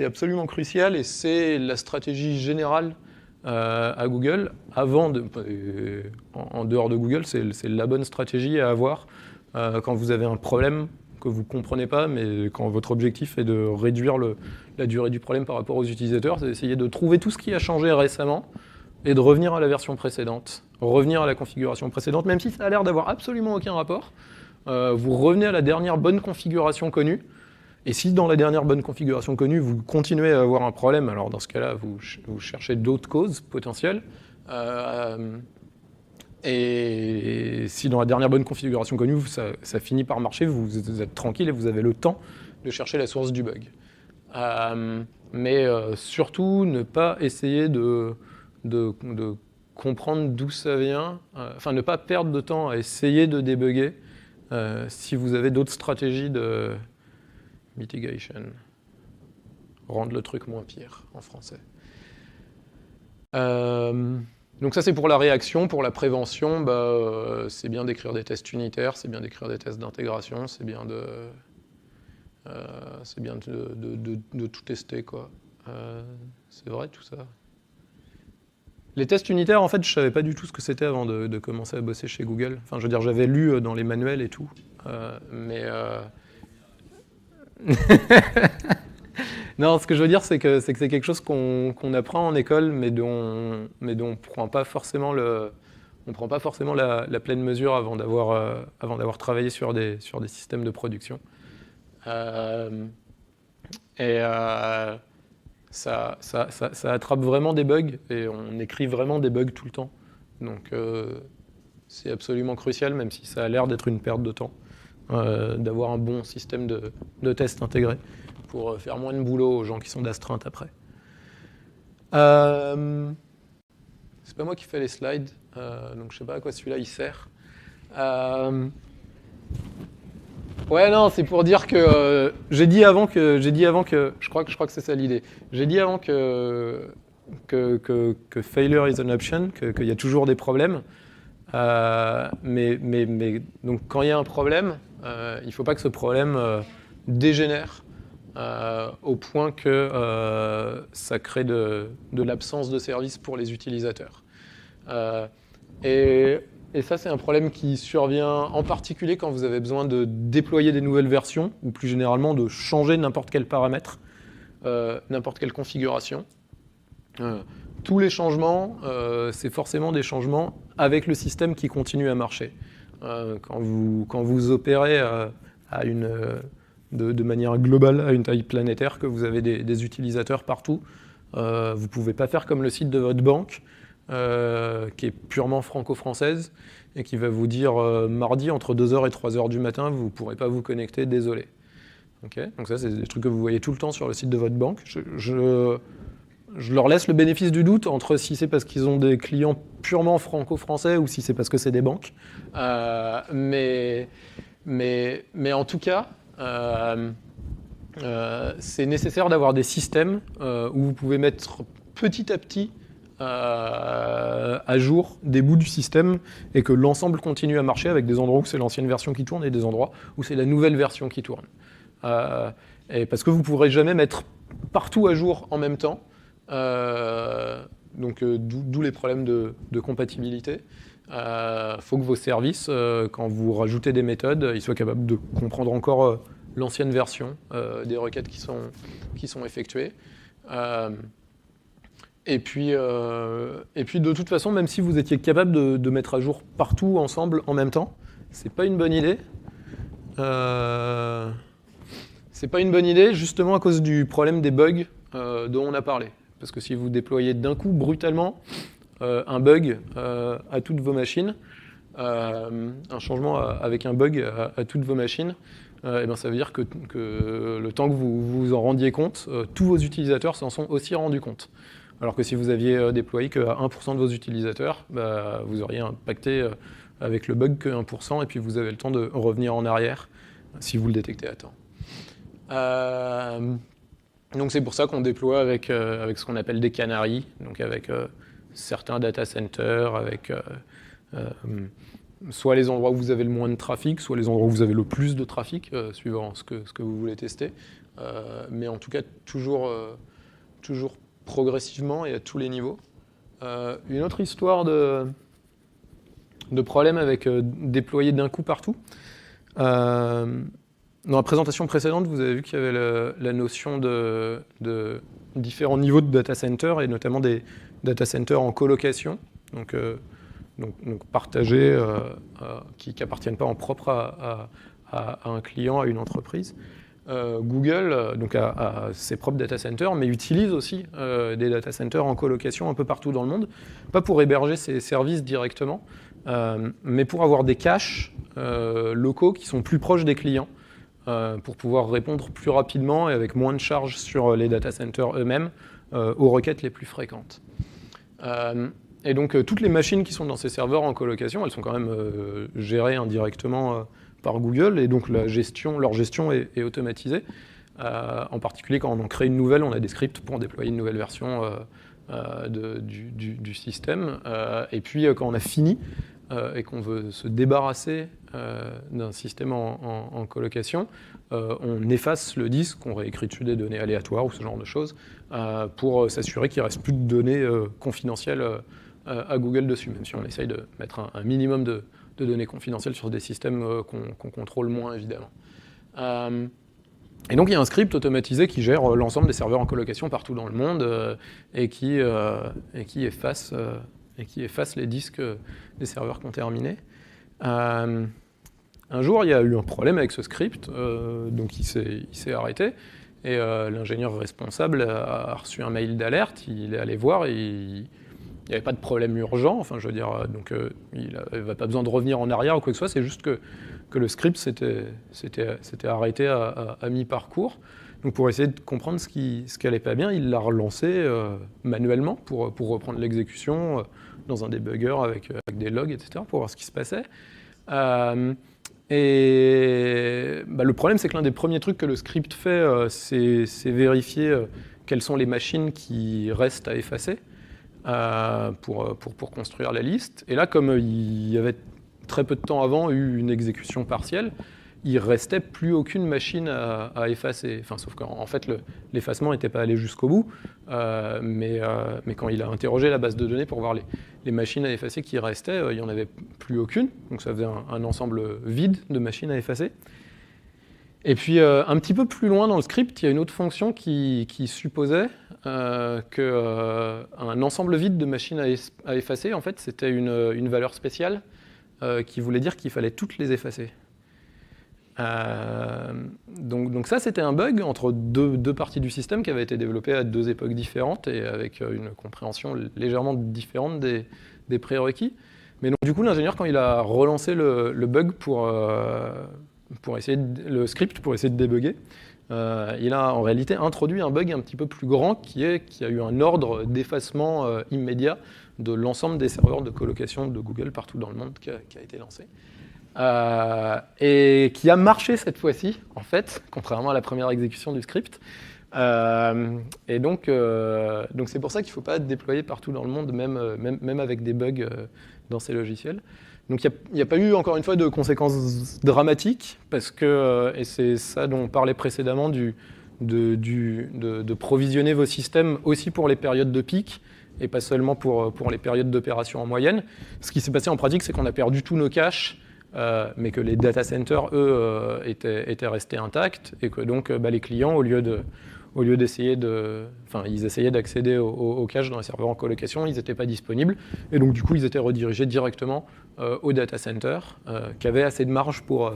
absolument crucial, et c'est la stratégie générale à Google. En dehors de Google, c'est la bonne stratégie à avoir quand vous avez un problème que vous ne comprenez pas, mais quand votre objectif est de réduire la durée du problème par rapport aux utilisateurs, c'est d'essayer de trouver tout ce qui a changé récemment et de revenir à la version précédente, revenir à la configuration précédente, même si ça a l'air d'avoir absolument aucun rapport. Vous revenez à la dernière bonne configuration connue, et si dans la dernière bonne configuration connue, vous continuez à avoir un problème, alors dans ce cas-là, vous cherchez d'autres causes potentielles. Et si dans la dernière bonne configuration connue, ça finit par marcher, vous êtes tranquille et vous avez le temps de chercher la source du bug. Mais surtout, ne pas essayer de comprendre d'où ça vient, enfin ne pas perdre de temps à essayer de débugger si vous avez d'autres stratégies de mitigation. Rendre le truc moins pire en français. Donc ça, c'est pour la réaction. Pour la prévention, c'est bien d'écrire des tests unitaires, c'est bien d'écrire des tests d'intégration, c'est bien de tout tester, quoi. C'est vrai, tout ça. Les tests unitaires, en fait, je ne savais pas du tout ce que c'était avant de commencer à bosser chez Google. Enfin, je veux dire, j'avais lu dans les manuels et tout, mais... Non, ce que je veux dire, c'est que c'est quelque chose qu'on apprend en école, mais dont on prend pas forcément la pleine mesure avant d'avoir travaillé sur des systèmes de production. Ça attrape vraiment des bugs, et on écrit vraiment des bugs tout le temps. Donc c'est absolument crucial, même si ça a l'air d'être une perte de temps, d'avoir un bon système de test intégré pour faire moins de boulot aux gens qui sont d'astreinte après. C'est pas moi qui fais les slides, donc je sais pas à quoi celui-là il sert. Ouais, non, c'est pour dire que j'ai dit avant que je crois que c'est ça l'idée. J'ai dit avant que failure is an option, qu'il y a toujours des problèmes. Donc quand il y a un problème, il ne faut pas que ce problème dégénère au point que ça crée de l'absence de service pour les utilisateurs. Et ça, c'est un problème qui survient en particulier quand vous avez besoin de déployer des nouvelles versions, ou plus généralement de changer n'importe quel paramètre, n'importe quelle configuration. Tous les changements, c'est forcément des changements avec le système qui continue à marcher. Quand vous opérez de manière globale à une taille planétaire, que vous avez des utilisateurs partout, vous ne pouvez pas faire comme le site de votre banque, qui est purement franco-française, et qui va vous dire mardi entre 2h et 3h du matin, vous ne pourrez pas vous connecter, désolé. Okay, donc ça, c'est des trucs que vous voyez tout le temps sur le site de votre banque. Je leur laisse le bénéfice du doute entre si c'est parce qu'ils ont des clients purement franco-français ou si c'est parce que c'est des banques. Mais en tout cas, c'est nécessaire d'avoir des systèmes où vous pouvez mettre petit à petit à jour des bouts du système et que l'ensemble continue à marcher avec des endroits où c'est l'ancienne version qui tourne et des endroits où c'est la nouvelle version qui tourne. Et parce que vous ne pourrez jamais mettre partout à jour en même temps. D'où les problèmes de compatibilité. Faut que vos services, quand vous rajoutez des méthodes, ils soient capables de comprendre encore l'ancienne version des requêtes qui sont effectuées. Et puis de toute façon, même si vous étiez capable de mettre à jour partout ensemble en même temps, c'est pas une bonne idée. C'est pas une bonne idée justement à cause du problème des bugs dont on a parlé. Parce que si vous déployez d'un coup brutalement un bug à toutes vos machines, un changement avec un bug à toutes vos machines, et ben ça veut dire que le temps que vous vous en rendiez compte, tous vos utilisateurs s'en sont aussi rendus compte. Alors que si vous aviez déployé qu'à 1% de vos utilisateurs, bah, vous auriez impacté avec le bug que 1%, et puis vous avez le temps de revenir en arrière si vous le détectez à temps. Donc c'est pour ça qu'on déploie avec ce qu'on appelle des canaries, donc avec certains data centers, avec soit les endroits où vous avez le moins de trafic, soit les endroits où vous avez le plus de trafic, suivant ce que vous voulez tester. Mais en tout cas, toujours progressivement et à tous les niveaux. Une autre histoire de problème avec déployer d'un coup partout. Dans la présentation précédente, vous avez vu qu'il y avait la notion de différents niveaux de data center, et notamment des data centers en colocation, donc partagés, qui n'appartiennent pas en propre à un client, à une entreprise. Google donc a ses propres data centers, mais utilise aussi des data centers en colocation un peu partout dans le monde, pas pour héberger ses services directement, mais pour avoir des caches locaux qui sont plus proches des clients, pour pouvoir répondre plus rapidement et avec moins de charge sur les data centers eux-mêmes aux requêtes les plus fréquentes. Et donc toutes les machines qui sont dans ces serveurs en colocation, elles sont quand même gérées indirectement par Google, et donc leur gestion est automatisée. En particulier quand on en crée une nouvelle, on a des scripts pour déployer une nouvelle version du système. Et puis quand on a fini et qu'on veut se débarrasser d'un système en colocation, on efface le disque, on réécrit dessus des données aléatoires ou ce genre de choses, pour s'assurer qu'il ne reste plus de données confidentielles à Google dessus, même si on essaye de mettre un minimum de données confidentielles sur des systèmes qu'on contrôle moins, évidemment. Et donc il y a un script automatisé qui gère l'ensemble des serveurs en colocation partout dans le monde et qui efface les disques des serveurs qui ont terminé. Un jour, il y a eu un problème avec ce script, donc il s'est arrêté, et l'ingénieur responsable a reçu un mail d'alerte, il est allé voir, et il n'y avait pas de problème urgent, enfin je veux dire, donc il n'avait pas besoin de revenir en arrière ou quoi que ce soit, c'est juste que le script s'était arrêté à mi-parcours. Donc pour essayer de comprendre ce qui allait pas bien, il l'a relancé manuellement pour reprendre l'exécution dans un débugger avec des logs, etc., pour voir ce qui se passait. Et le problème, c'est que l'un des premiers trucs que le script fait, c'est vérifier quelles sont les machines qui restent à effacer pour construire la liste. Et là, comme il y avait très peu de temps avant eu une exécution partielle, il restait plus aucune machine à effacer. Enfin, sauf qu'en fait, l'effacement n'était pas allé jusqu'au bout, mais quand il a interrogé la base de données pour voir les machines à effacer qui restaient, il n'y en avait plus aucune. Donc ça faisait un ensemble vide de machines à effacer. Et puis, un petit peu plus loin dans le script, il y a une autre fonction qui supposait qu'un ensemble vide de machines à effacer, en fait, c'était une valeur spéciale qui voulait dire qu'il fallait toutes les effacer. Donc ça, c'était un bug entre deux parties du système qui avait été développé à deux époques différentes et avec une compréhension légèrement différente des prérequis. Mais donc, du coup, l'ingénieur, quand il a relancé le bug pour essayer le script pour essayer de débugger, il a en réalité introduit un bug un petit peu plus grand qui a eu un ordre d'effacement immédiat de l'ensemble des serveurs de colocation de Google partout dans le monde qui a été lancé. Et qui a marché cette fois-ci, en fait, contrairement à la première exécution du script. Et donc c'est pour ça qu'il ne faut pas déployer partout dans le monde, même avec des bugs dans ces logiciels. Donc il n'y a pas eu, encore une fois, de conséquences dramatiques, parce que, et c'est ça dont on parlait précédemment, de provisionner vos systèmes aussi pour les périodes de pic, et pas seulement pour les périodes d'opération en moyenne. Ce qui s'est passé en pratique, c'est qu'on a perdu tous nos caches, mais que les data centers, eux, étaient restés intacts, et que donc les clients, au lieu d'essayer ils essayaient d'accéder au cache dans les serveurs en colocation, ils n'étaient pas disponibles, et donc du coup, ils étaient redirigés directement au data center, qui avait assez de marge pour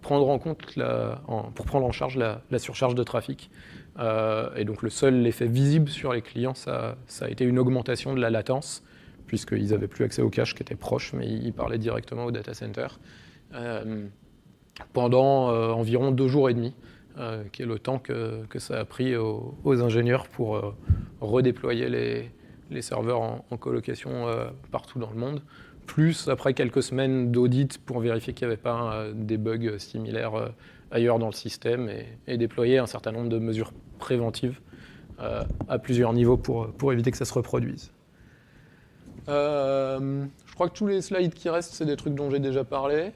prendre en charge la surcharge de trafic. Et donc le seul effet visible sur les clients, ça a été une augmentation de la latence, puisqu'ils n'avaient plus accès au cache qui était proche, mais ils parlaient directement au data center, pendant environ 2 jours et demi, qui est le temps que ça a pris aux ingénieurs pour redéployer les serveurs en colocation partout dans le monde, plus après quelques semaines d'audit pour vérifier qu'il n'y avait pas des bugs similaires ailleurs dans le système, et déployer un certain nombre de mesures préventives à plusieurs niveaux pour éviter que ça se reproduise. Je crois que tous les slides qui restent, c'est des trucs dont j'ai déjà parlé.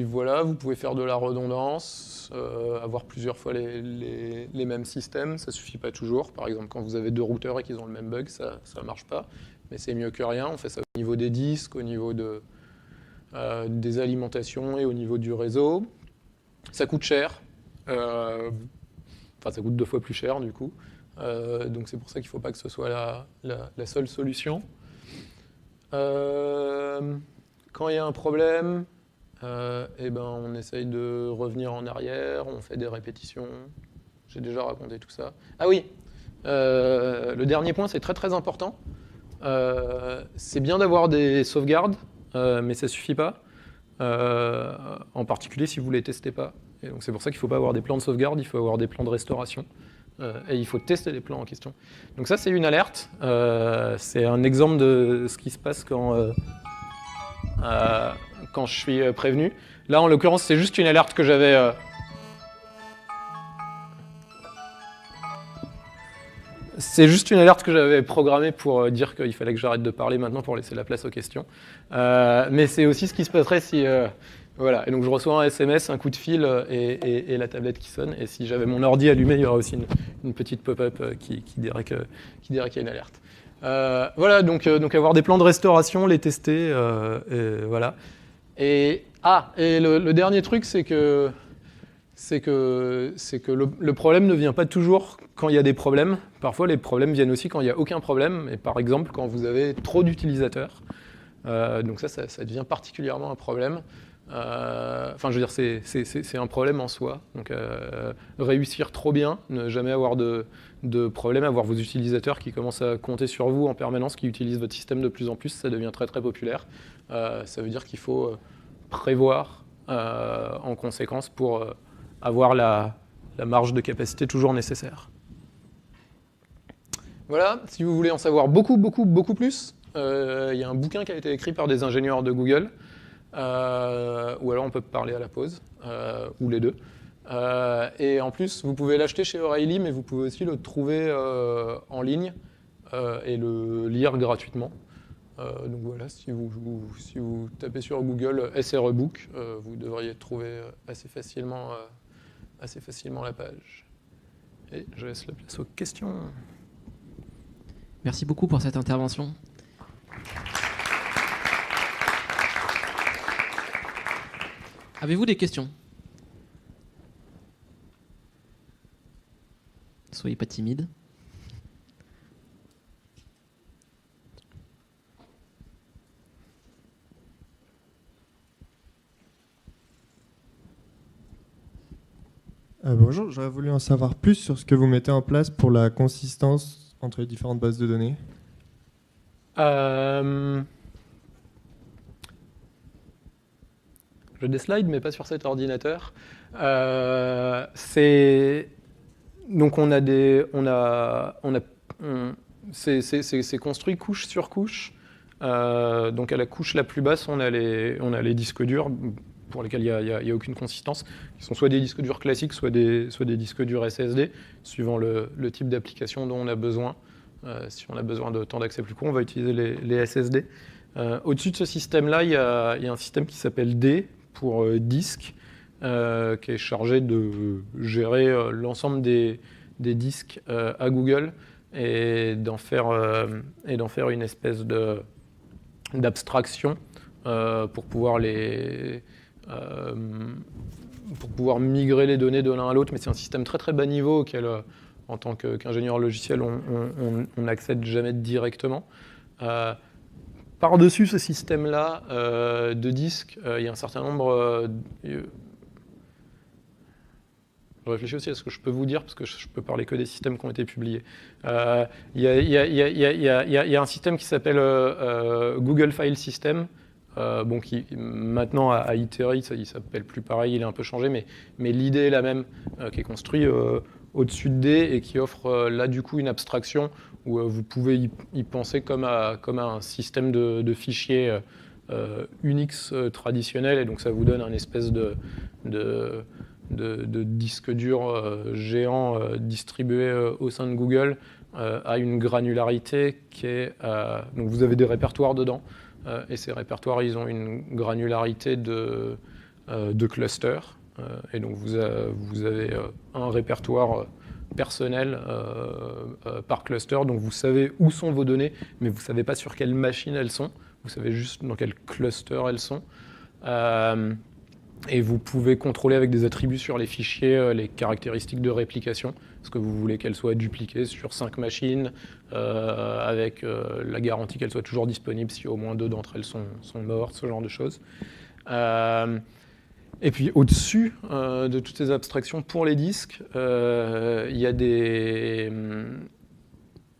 Voilà, vous pouvez faire de la redondance, avoir plusieurs fois les mêmes systèmes, ça ne suffit pas toujours. Par exemple, quand vous avez 2 routeurs et qu'ils ont le même bug, ça ne marche pas, mais c'est mieux que rien. On fait ça au niveau des disques, au niveau des alimentations et au niveau du réseau. Ça coûte cher, ça coûte 2 fois plus cher du coup. Donc c'est pour ça qu'il ne faut pas que ce soit la seule solution. Quand il y a un problème, on essaye de revenir en arrière, on fait des répétitions. J'ai déjà raconté tout ça. Ah oui, le dernier point, c'est très très important. C'est bien d'avoir des sauvegardes, mais ça ne suffit pas. En particulier si vous ne les testez pas. Et donc c'est pour ça qu'il ne faut pas avoir des plans de sauvegarde, il faut avoir des plans de restauration. Et il faut tester les plans en question. Donc ça, c'est une alerte. C'est un exemple de ce qui se passe quand je suis prévenu. Là, en l'occurrence, c'est juste une alerte que j'avais... C'est juste une alerte que j'avais programmée pour dire qu'il fallait que j'arrête de parler maintenant pour laisser la place aux questions. Mais c'est aussi ce qui se passerait si... Voilà, et donc je reçois un SMS, un coup de fil et la tablette qui sonne. Et si j'avais mon ordi allumé, il y aurait aussi une petite pop-up qui dirait qu'il y a une alerte. Voilà, donc avoir des plans de restauration, les tester, voilà. Et le dernier truc, c'est que le problème ne vient pas toujours quand il y a des problèmes. Parfois, les problèmes viennent aussi quand il n'y a aucun problème. Et par exemple, quand vous avez trop d'utilisateurs. Donc ça devient particulièrement un problème. Je veux dire, c'est un problème en soi. Donc, réussir trop bien, ne jamais avoir de problème, avoir vos utilisateurs qui commencent à compter sur vous en permanence, qui utilisent votre système de plus en plus, ça devient très très populaire. Ça veut dire qu'il faut prévoir en conséquence pour avoir la marge de capacité toujours nécessaire. Voilà, si vous voulez en savoir beaucoup plus, il y a un bouquin qui a été écrit par des ingénieurs de Google ou alors on peut parler à la pause, ou les deux. Et en plus, vous pouvez l'acheter chez O'Reilly, mais vous pouvez aussi le trouver en ligne et le lire gratuitement. Donc voilà, si vous tapez sur Google SRE Book, vous devriez trouver assez facilement la page. Et je laisse la place aux questions. Merci beaucoup pour cette intervention. Avez-vous des questions? Soyez pas timide. Bonjour, j'aurais voulu en savoir plus sur ce que vous mettez en place pour la consistance entre les différentes bases de données. J'ai des slides, mais pas sur cet ordinateur. Donc c'est construit couche sur couche. Donc à la couche la plus basse, on a les disques durs pour lesquels il n'y a aucune consistance, qui sont soit des disques durs classiques, soit des disques durs SSD, suivant le type d'application dont on a besoin. Si on a besoin de temps d'accès plus court, on va utiliser les SSD. Au-dessus de ce système-là, il y a un système qui s'appelle D pour disque, qui est chargé de gérer l'ensemble des disques à Google et d'en faire une espèce d'abstraction pour pouvoir migrer les données de l'un à l'autre. Mais c'est un système très très bas niveau auquel, en tant qu'ingénieur logiciel, on n'accède jamais directement. Par-dessus ce système-là de disques, il y a un certain nombre... je réfléchis aussi à ce que je peux vous dire, parce que je peux parler que des systèmes qui ont été publiés. Il y a un système qui s'appelle Google File System, qui maintenant a itéré, il ne s'appelle plus pareil, il est un peu changé, mais l'idée est la même, qui est construit au-dessus de D et qui offre là du coup une abstraction où vous pouvez y penser comme à un système de fichiers Unix traditionnel, et donc ça vous donne un espèce de disque dur géant distribué au sein de Google à une granularité qui est... donc vous avez des répertoires dedans, et ces répertoires, ils ont une granularité de cluster. Et donc vous avez un répertoire personnel par cluster, donc vous savez où sont vos données, mais vous ne savez pas sur quelle machine elles sont, vous savez juste dans quel cluster elles sont. Et vous pouvez contrôler avec des attributs sur les fichiers les caractéristiques de réplication. Est-ce que vous voulez qu'elles soient dupliquées sur 5 machines, avec la garantie qu'elles soient toujours disponibles si au moins 2 d'entre elles sont mortes, ce genre de choses. Et puis au-dessus de toutes ces abstractions pour les disques, il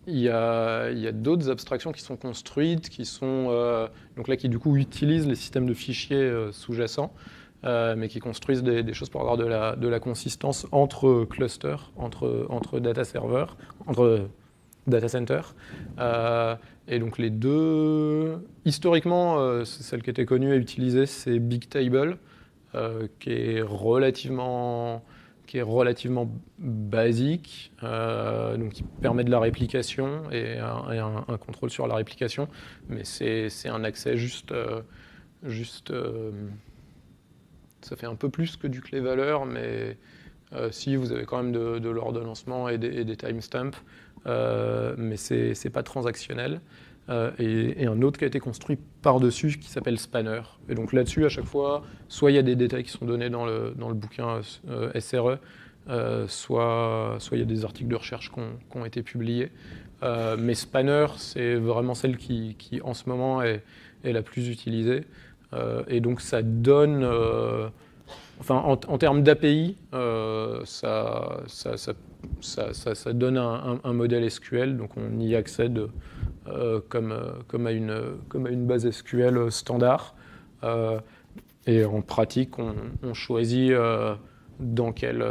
y a d'autres abstractions qui sont construites, qui sont donc là qui du coup utilisent les systèmes de fichiers sous-jacents, mais qui construisent des choses pour avoir de la consistance entre clusters, entre data servers, entre data centers. Et donc les deux, historiquement, celle qui était connue et utilisée, c'est Bigtable, qui est relativement basique, donc qui permet de la réplication et un contrôle sur la réplication, mais c'est un accès juste ça fait un peu plus que du clé-valeur, mais si vous avez quand même de l'ordonnancement et des timestamps, mais c'est pas transactionnel. Et un autre qui a été construit par-dessus qui s'appelle Spanner. Et donc là-dessus, à chaque fois, soit il y a des détails qui sont donnés dans le bouquin SRE, soit il y a des articles de recherche qui ont été publiés. Mais Spanner, c'est vraiment celle qui en ce moment est la plus utilisée. Et donc ça donne, en termes d'API, ça donne un modèle SQL, donc on y accède comme à une base SQL standard. Et en pratique, on choisit dans quel...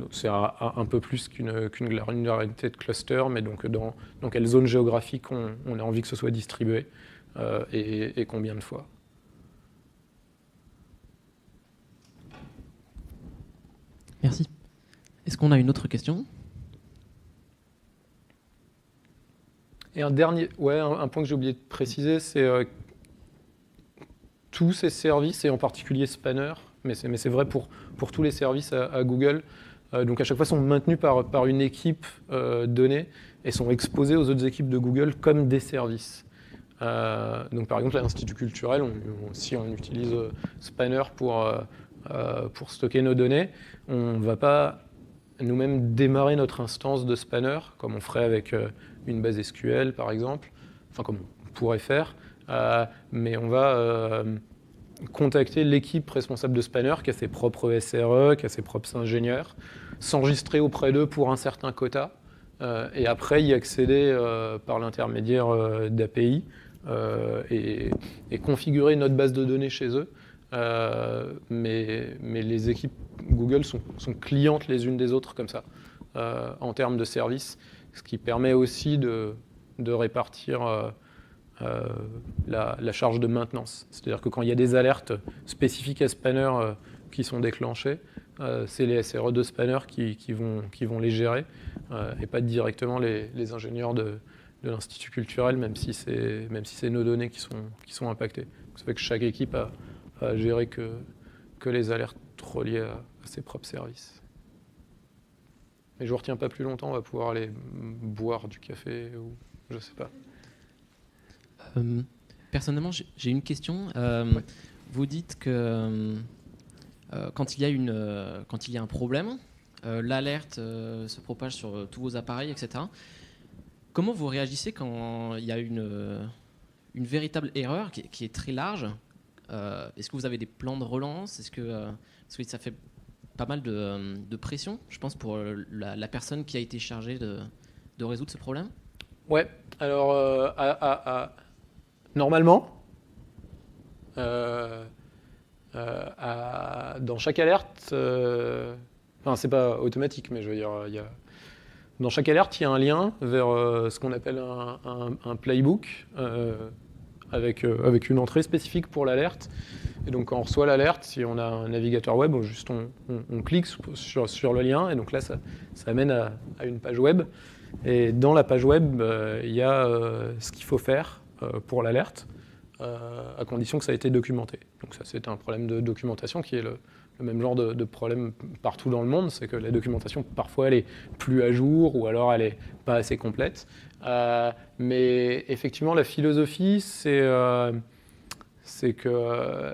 c'est un peu plus qu'une granularité de cluster, mais donc dans quelle zone géographique on a envie que ce soit distribué, et combien de fois. Merci. Est-ce qu'on a une autre question? Et un dernier, un point que j'ai oublié de préciser, c'est tous ces services, et en particulier Spanner, mais c'est vrai pour tous les services à Google, donc à chaque fois sont maintenus par une équipe donnée et sont exposés aux autres équipes de Google comme des services. Donc par exemple à l'Institut culturel, si on utilise Spanner pour stocker nos données, on ne va pas nous-mêmes démarrer notre instance de Spanner, comme on ferait avec une base SQL par exemple, enfin comme on pourrait faire, mais on va contacter l'équipe responsable de Spanner qui a ses propres SRE, qui a ses propres ingénieurs, s'enregistrer auprès d'eux pour un certain quota, et après y accéder par l'intermédiaire d'API et configurer notre base de données chez eux. Mais les équipes Google sont clientes les unes des autres comme ça, en termes de services, ce qui permet aussi de répartir la charge de maintenance. C'est-à-dire que quand il y a des alertes spécifiques à Spanner qui sont déclenchées, c'est les SRE de Spanner qui vont les gérer, et pas directement les ingénieurs de l'Institut culturel, même si c'est nos données qui sont impactées. Donc, ça fait que chaque équipe a géré que les alertes reliées à ses propres services. Mais je ne retiens pas plus longtemps, on va pouvoir aller boire du café ou je ne sais pas. Personnellement, j'ai une question. Vous dites que quand il y a un problème, l'alerte se propage sur tous vos appareils, etc. Comment vous réagissez quand il y a une véritable erreur qui est très large? Est-ce que vous avez des plans de relance? Parce que ça fait pas mal de pression, je pense, pour la personne qui a été chargée de résoudre ce problème? Ouais, alors normalement, dans chaque alerte, enfin c'est pas automatique, mais je veux dire, dans chaque alerte, il y a un lien vers ce qu'on appelle un playbook avec une entrée spécifique pour l'alerte. Et donc quand on reçoit l'alerte, si on a un navigateur web, on clique sur le lien, et donc là ça amène à une page web. Et dans la page web, il y a ce qu'il faut faire pour l'alerte, à condition que ça ait été documenté. Donc ça, c'est un problème de documentation qui est le même genre de problème partout dans le monde, c'est que la documentation, parfois, elle est plus à jour, ou alors elle n'est pas assez complète. Mais effectivement, la philosophie, c'est que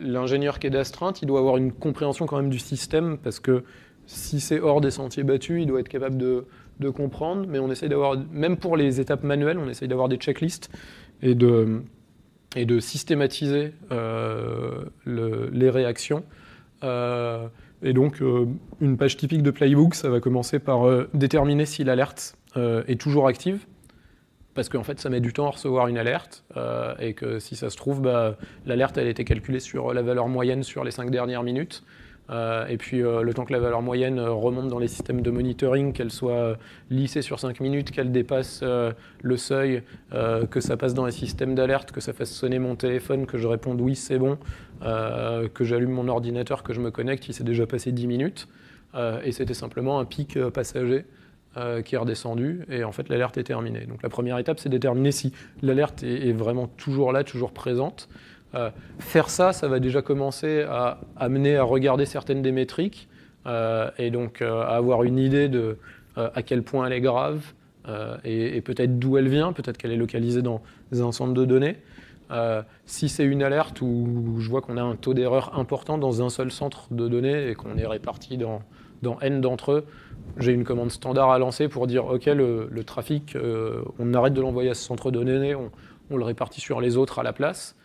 l'ingénieur qui est d'astreinte, il doit avoir une compréhension quand même du système, parce que si c'est hors des sentiers battus, il doit être capable de comprendre, mais on essaye d'avoir, même pour les étapes manuelles, on essaye d'avoir des checklists et de systématiser les réactions. Et donc, une page typique de Playbook, ça va commencer par déterminer si l'alerte est toujours active, parce qu'en fait, ça met du temps à recevoir une alerte, et que si ça se trouve, l'alerte elle a été calculée sur la valeur moyenne sur les 5 dernières minutes. Et puis le temps que la valeur moyenne remonte dans les systèmes de monitoring, qu'elle soit lissée sur 5 minutes, qu'elle dépasse le seuil, que ça passe dans les systèmes d'alerte, que ça fasse sonner mon téléphone, que je réponde oui c'est bon, que j'allume mon ordinateur, que je me connecte, il s'est déjà passé 10 minutes, et c'était simplement un pic passager qui est redescendu, et en fait l'alerte est terminée. Donc la première étape, c'est déterminer si l'alerte est vraiment toujours là, toujours présente. Faire ça, ça va déjà commencer à amener à regarder certaines des métriques, et donc à avoir une idée de à quel point elle est grave, et peut-être d'où elle vient, peut-être qu'elle est localisée dans un centre de données. Si c'est une alerte où je vois qu'on a un taux d'erreur important dans un seul centre de données et qu'on est réparti dans N d'entre eux, j'ai une commande standard à lancer pour dire ok, le trafic, on arrête de l'envoyer à ce centre de données, on le répartit sur les autres à la place.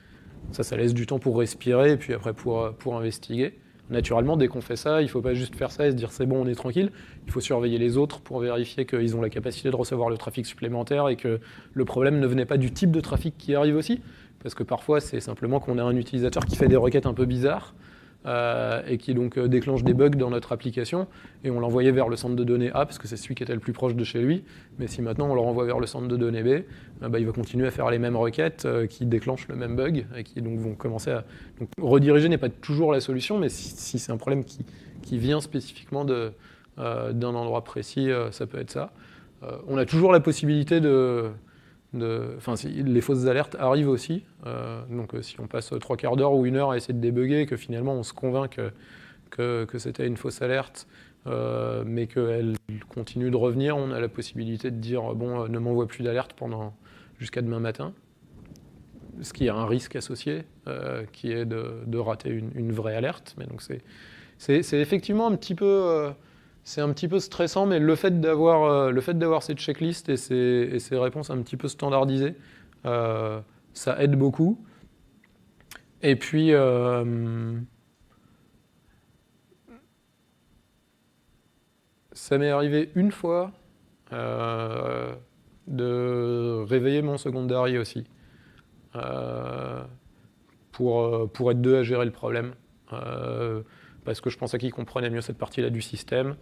Ça laisse du temps pour respirer et puis après pour investiguer. Naturellement, dès qu'on fait ça, il ne faut pas juste faire ça et se dire c'est bon, on est tranquille. Il faut surveiller les autres pour vérifier qu'ils ont la capacité de recevoir le trafic supplémentaire et que le problème ne venait pas du type de trafic qui arrive aussi. Parce que parfois, c'est simplement qu'on a un utilisateur qui fait des requêtes un peu bizarres et qui donc déclenche des bugs dans notre application, et on l'envoyait vers le centre de données A parce que c'est celui qui était le plus proche de chez lui. Mais si maintenant on le renvoie vers le centre de données B, il va continuer à faire les mêmes requêtes qui déclenchent le même bug et qui donc vont commencer à... Donc, rediriger n'est pas toujours la solution, mais si c'est un problème qui vient spécifiquement d'un endroit précis, ça peut être ça. On a toujours la possibilité les fausses alertes arrivent aussi. Donc si on passe 3/4 d'heure ou 1 heure à essayer de débugger, que finalement on se convainc que c'était une fausse alerte, mais qu'elle continue de revenir, on a la possibilité de dire bon, ne m'envoie plus d'alerte jusqu'à demain matin. Ce qui a un risque associé, qui est de rater une vraie alerte. Mais donc c'est effectivement un petit peu, c'est un petit peu stressant, mais le fait d'avoir cette checklist et ces réponses un petit peu standardisées, ça aide beaucoup. Et puis ça m'est arrivé une fois de réveiller mon secondary aussi. Pour être deux à gérer le problème. Parce que je pensais qu'il comprenait mieux cette partie-là du système,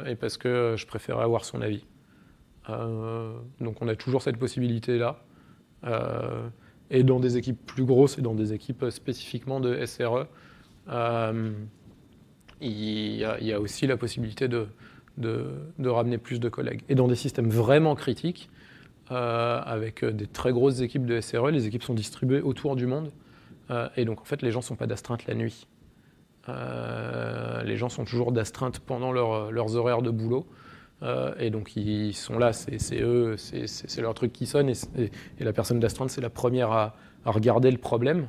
et parce que je préférais avoir son avis. Donc on a toujours cette possibilité-là. Et dans des équipes plus grosses et dans des équipes spécifiquement de SRE, il y a aussi la possibilité de ramener plus de collègues. Et dans des systèmes vraiment critiques, avec des très grosses équipes de SRE, les équipes sont distribuées autour du monde. Et donc en fait, les gens ne sont pas d'astreinte la nuit. Les gens sont toujours d'astreinte pendant leurs horaires de boulot. Et donc ils sont là, c'est eux, c'est leur truc qui sonne. Et la personne d'astreinte, c'est la première à regarder le problème.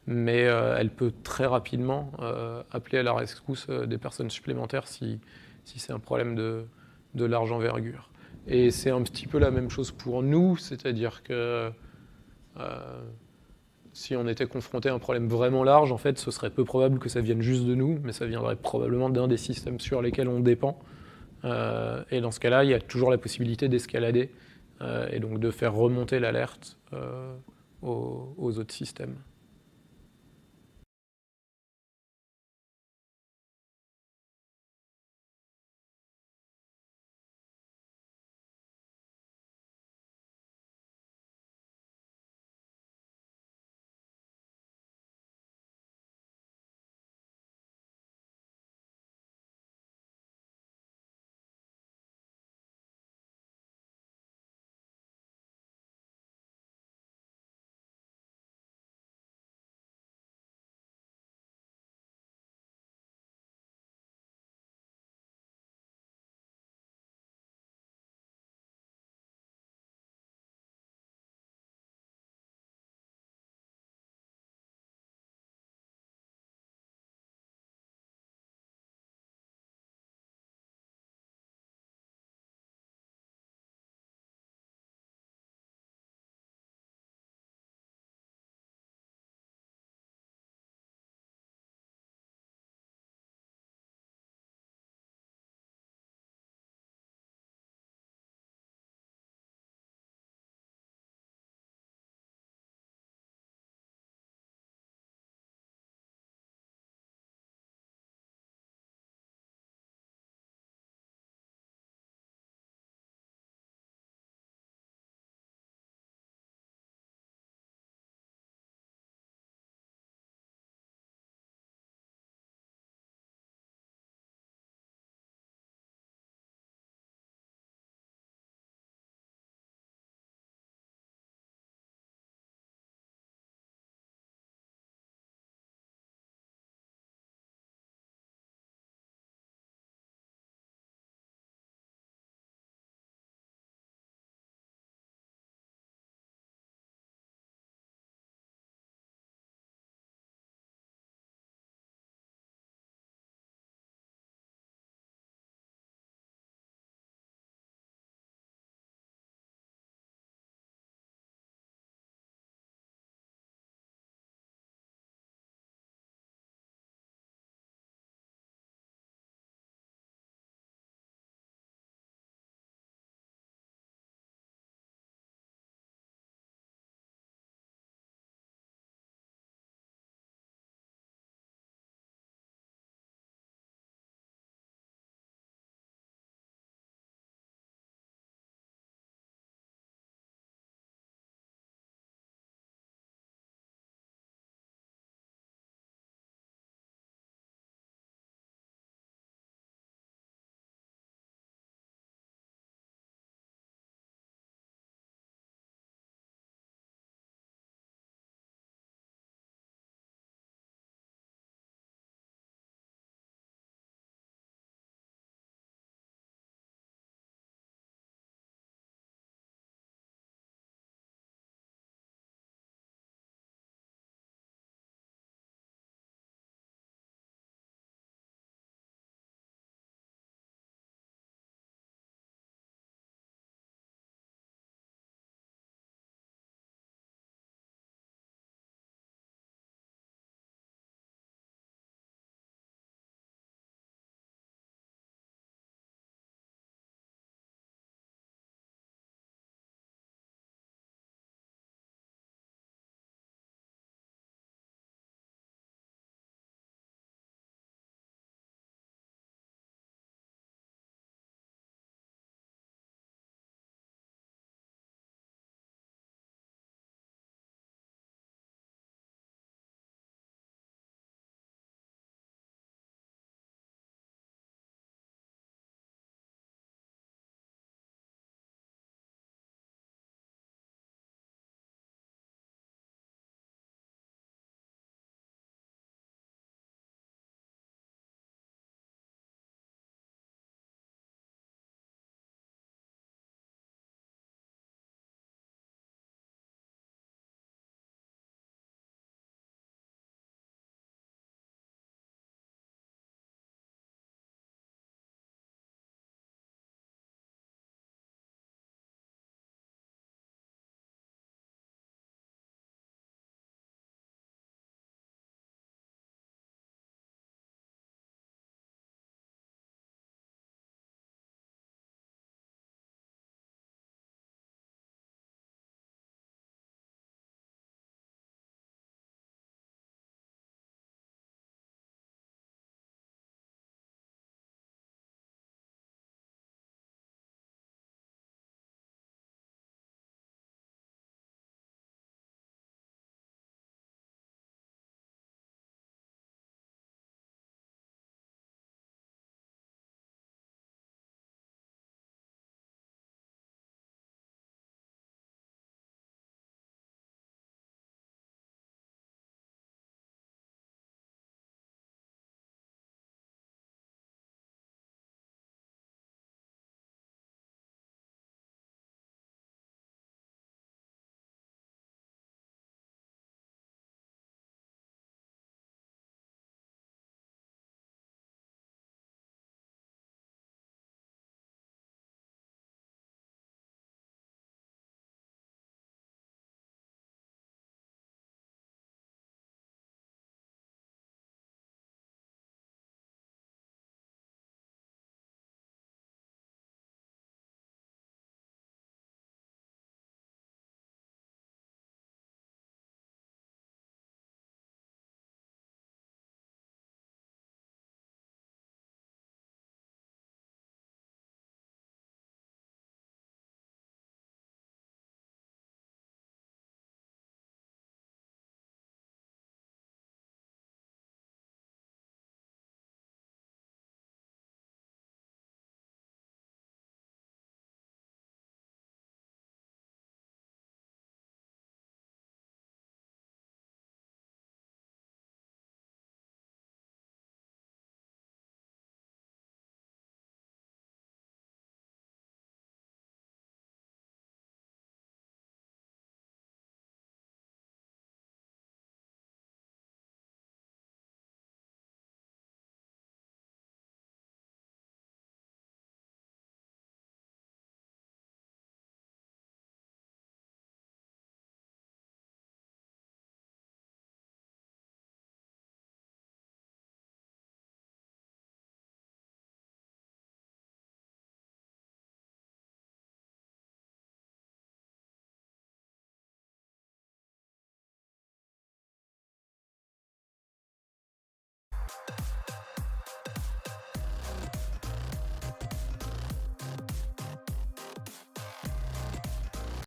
Mais elle peut très rapidement appeler à la rescousse des personnes supplémentaires si c'est un problème de large envergure. Et c'est un petit peu la même chose pour nous, c'est-à-dire que si on était confronté à un problème vraiment large, en fait, ce serait peu probable que ça vienne juste de nous, mais ça viendrait probablement d'un des systèmes sur lesquels on dépend. Et dans ce cas-là, il y a toujours la possibilité d'escalader et donc de faire remonter l'alerte aux autres systèmes.